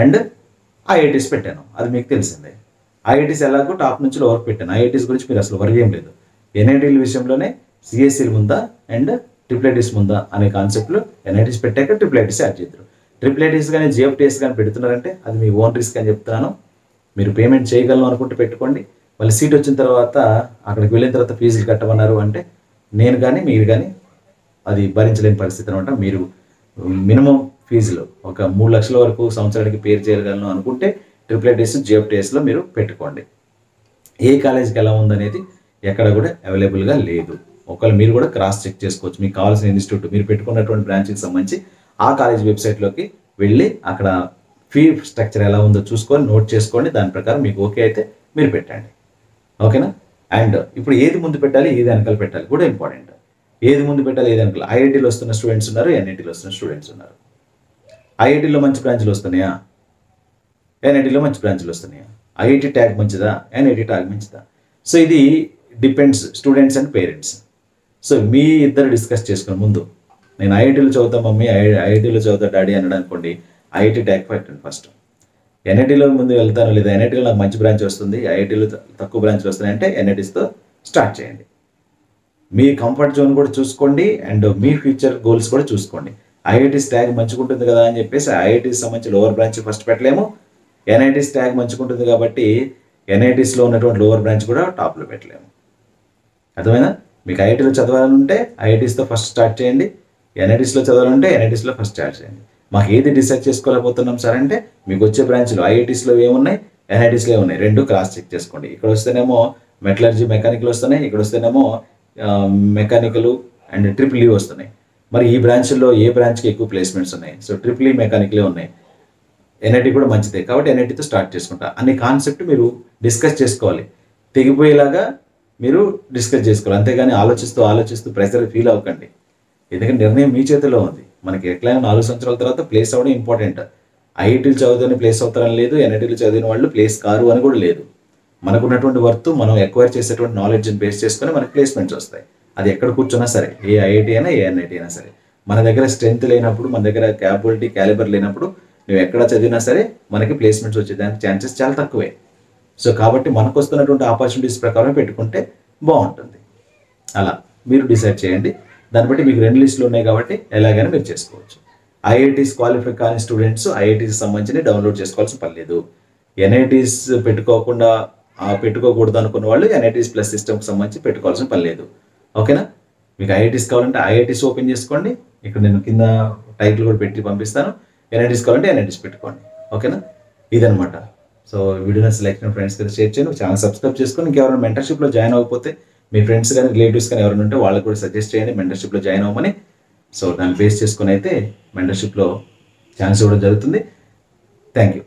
అండ్ ఐఐటీస్ పెట్టాను. అది మీకు తెలిసిందే. ఐఐటీస్ ఎలాగో టాప్ నుంచి లోవర్ పెట్టాను. ఐఐటీస్ గురించి మీరు అసలు వరి ఏం లేదు. ఎన్ఐటీల విషయంలోనే సిఎస్సీలు ముందా అండ్ ట్రిపుల్ ముందా అనే కాన్సెప్ట్లో ఎన్ఐటీస్ పెట్టాక ట్రిపుల్ యాడ్ చేద్దరు. ట్రిపుల్ కానీ జిఎఫ్టిఎస్ కానీ పెడుతున్నారంటే అది మీ ఓన్ రిస్క్ అని చెప్తున్నాను. మీరు పేమెంట్ చేయగలను అనుకుంటే పెట్టుకోండి. మళ్ళీ సీట్ వచ్చిన తర్వాత అక్కడికి వెళ్ళిన తర్వాత ఫీజులు కట్టమన్నారు అంటే నేను కానీ మీరు కానీ అది భరించలేని పరిస్థితి అనమాట. మీరు మినిమం ఫీజులు ఒక 3 లక్షల వరకు సంవత్సరానికి పే చేయగలను అనుకుంటే ట్రిపుల్ జిఎఫ్టిఎస్లో మీరు పెట్టుకోండి. ఏ కాలేజీకి ఎలా ఉందనేది ఎక్కడ కూడా అవైలబుల్గా లేదు. ఒకవేళ మీరు కూడా క్రాస్ చెక్ చేసుకోవచ్చు. మీకు కావాల్సిన ఇన్స్టిట్యూట్ మీరు పెట్టుకున్నటువంటి బ్రాంచ్కి సంబంధించి ఆ కాలేజ్ వెబ్సైట్లోకి వెళ్ళి అక్కడ ఫీ స్ట్రక్చర్ ఎలా ఉందో చూసుకొని నోట్ చేసుకోండి. దాని ప్రకారం మీకు ఓకే అయితే మీరు పెట్టండి. ఓకేనా? అండ్ ఇప్పుడు ఏది ముందు పెట్టాలి, ఏది వెనకాల పెట్టాలి కూడా ఇంపార్టెంట్. ఏది ముందు పెట్టాలి, ఏది వెనకాల. ఐఐటీలో వస్తున్న స్టూడెంట్స్ ఉన్నారు, ఎన్ఐటీలో వస్తున్న స్టూడెంట్స్ ఉన్నారు. ఐఐటీలో మంచి బ్రాంచ్లు వస్తున్నాయా, ఎన్ఐటీలో మంచి బ్రాంచ్లు వస్తున్నాయా, ఐఐటీ ట్యాగ్ మంచిదా, ఎన్ఐటీ ట్యాగ్ మంచిదా? సో ఇది depends students and parents. So మీ ఇద్దరు డిస్కస్ చేసుకుని ముందు నేను ఐఐటీలో చదువుతా మమ్మీ, ఐఐటీలో చదువుతా డాడీ అన్నాడు అనుకోండి, ఐఐటీ ట్యాగ్ పెట్టండి ఫస్ట్. ఎన్ఐటీలో ముందు వెళ్తాను, లేదా ఎన్ఐటీలో నాకు మంచి బ్రాంచ్ వస్తుంది, ఐఐటీలో తక్కువ బ్రాంచ్లు వస్తున్నాయి అంటే ఎన్ఐటీస్తో స్టార్ట్ చేయండి. మీ కంఫర్ట్ జోన్ కూడా చూసుకోండి అండ్ మీ ఫ్యూచర్ గోల్స్ కూడా చూసుకోండి. ఐఐటీస్ ట్యాగ్ మంచిగా ఉంటుంది కదా అని చెప్పేసి ఐఐటీకి సంబంధించి లోవర్ బ్రాంచ్ ఫస్ట్ పెట్టలేము, ఎన్ఐటీస్ ట్యాగ్ మంచుకుంటుంది కాబట్టి ఎన్ఐటీస్లో ఉన్నటువంటి లోవర్ బ్రాంచ్ కూడా టాప్లో పెట్టలేము. అర్థమైనా? మీకు ఐఐటీలో చదవాలంటే ఐఐటీస్తో ఫస్ట్ స్టార్ట్ చేయండి, ఎన్ఐటీస్లో చదవాలంటే ఎన్ఐటీస్లో ఫస్ట్ స్టార్ట్ చేయండి. మాకు ఏది డిసైడ్ చేసుకోలేకపోతున్నాం సార్ అంటే మీకు వచ్చే బ్రాంచ్లో ఐఐటీస్లో ఏమున్నాయి, ఎన్ఐటీస్లో ఉన్నాయి, రెండు క్రాస్ చెక్ చేసుకోండి. ఇక్కడ వస్తేనేమో మెటలర్జీ మెకానికల్ వస్తున్నాయి, ఇక్కడ వస్తేనేమో మెకానికల్ అండ్ ట్రిపుల్ ఈ వస్తున్నాయి. మరి ఈ బ్రాంచ్లో ఏ బ్రాంచ్కి ఎక్కువ ప్లేస్మెంట్స్ ఉన్నాయి? సో ట్రిపుల్ ఈ మెకానికలే ఉన్నాయి. ఎన్ఐటీ కూడా మంచిదే కాబట్టి ఎన్ఐటీతో స్టార్ట్ చేసుకుంటా అనే కాన్సెప్ట్ మీరు డిస్కస్ చేసుకోవాలి. తెగిపోయేలాగా మీరు డిస్కస్ చేసుకోవాలి. అంతేగాని ఆలోచిస్తూ ప్రెషర్ ఫీల్ అవ్వకండి. ఎందుకంటే నిర్ణయం మీ చేతిలో ఉంది. మనకి ఎట్లయినా 4 సంవత్సరాల తర్వాత ప్లేస్ అవ్వడం ఇంపార్టెంట్. ఐఐటీలు చదువుతూనే ప్లేస్ అవుతారని లేదు, ఎన్ఐటీలు చదివిన వాళ్ళు ప్లేస్ కారు అని కూడా లేదు. మనకున్నటువంటి వర్త్ మనం ఎక్వైర్ చేసేటువంటి నాలెడ్జ్ని బేస్ చేసుకొని మనకి ప్లేస్మెంట్స్ వస్తాయి. అది ఎక్కడ కూర్చున్నా సరే, ఏ ఐఐటీ అయినా ఏ ఎన్ఐటీ అయినా సరే. మన దగ్గర స్ట్రెంత్ లేనప్పుడు, మన దగ్గర క్యాపబిలిటీ క్యాలిబర్ లేనప్పుడు నువ్వు ఎక్కడ చదివినా సరే మనకి ప్లేస్మెంట్స్ వచ్చేదానికి ఛాన్సెస్ చాలా తక్కువే. సో కాబట్టి మనకు వస్తున్నటువంటి ఆపర్చునిటీస్ ప్రకారం పెట్టుకుంటే బాగుంటుంది. అలా మీరు డిసైడ్ చేయండి. దాన్ని బట్టి మీకు 2 లిస్టులు ఉన్నాయి కాబట్టి ఎలాగైనా మీరు చేసుకోవచ్చు. ఐఐటీస్ క్వాలిఫై కాని స్టూడెంట్స్ ఐఐటీస్ సంబంధించి డౌన్లోడ్ చేసుకోవాల్సిన పని లేదు. ఎన్ఐటీస్ పెట్టుకోకూడదు అనుకున్న వాళ్ళు ఎన్ఐటీస్ ప్లస్ సిస్టమ్కి సంబంధించి పెట్టుకోవాల్సిన పని లేదు. ఓకేనా? మీకు ఐఐటీస్ కావాలంటే ఐఐటీస్ ఓపెన్ చేసుకోండి. ఇక్కడ నేను కింద టైటిల్ కూడా పెట్టి పంపిస్తాను. ఎన్ఐటీస్ కావాలంటే ఎన్ఐటీస్ పెట్టుకోండి. ఓకేనా? ఇదనమాట. సో వీడియో సెలెక్షన్ ఫ్రెండ్స్ కదా షేర్ చేయండి. ఛానల్ సబ్స్క్రైబ్ చేసుకొని ఇంకెవరైనా మెంటర్షిప్లో జాయిన్ అవ్వకపోతే మీ ఫ్రెండ్స్ కానీ రిలేటివ్స్ కానీ ఎవరైనా ఉంటే వాళ్ళకి కూడా సజెస్ట్ చేయండి మెంటర్షిప్లో జాయిన్ అవ్వమని. సో దాన్ని బేస్ చేసుకొని అయితే మెంటర్షిప్లో ఛాన్స్ ఇవ్వడం జరుగుతుంది. Thank you.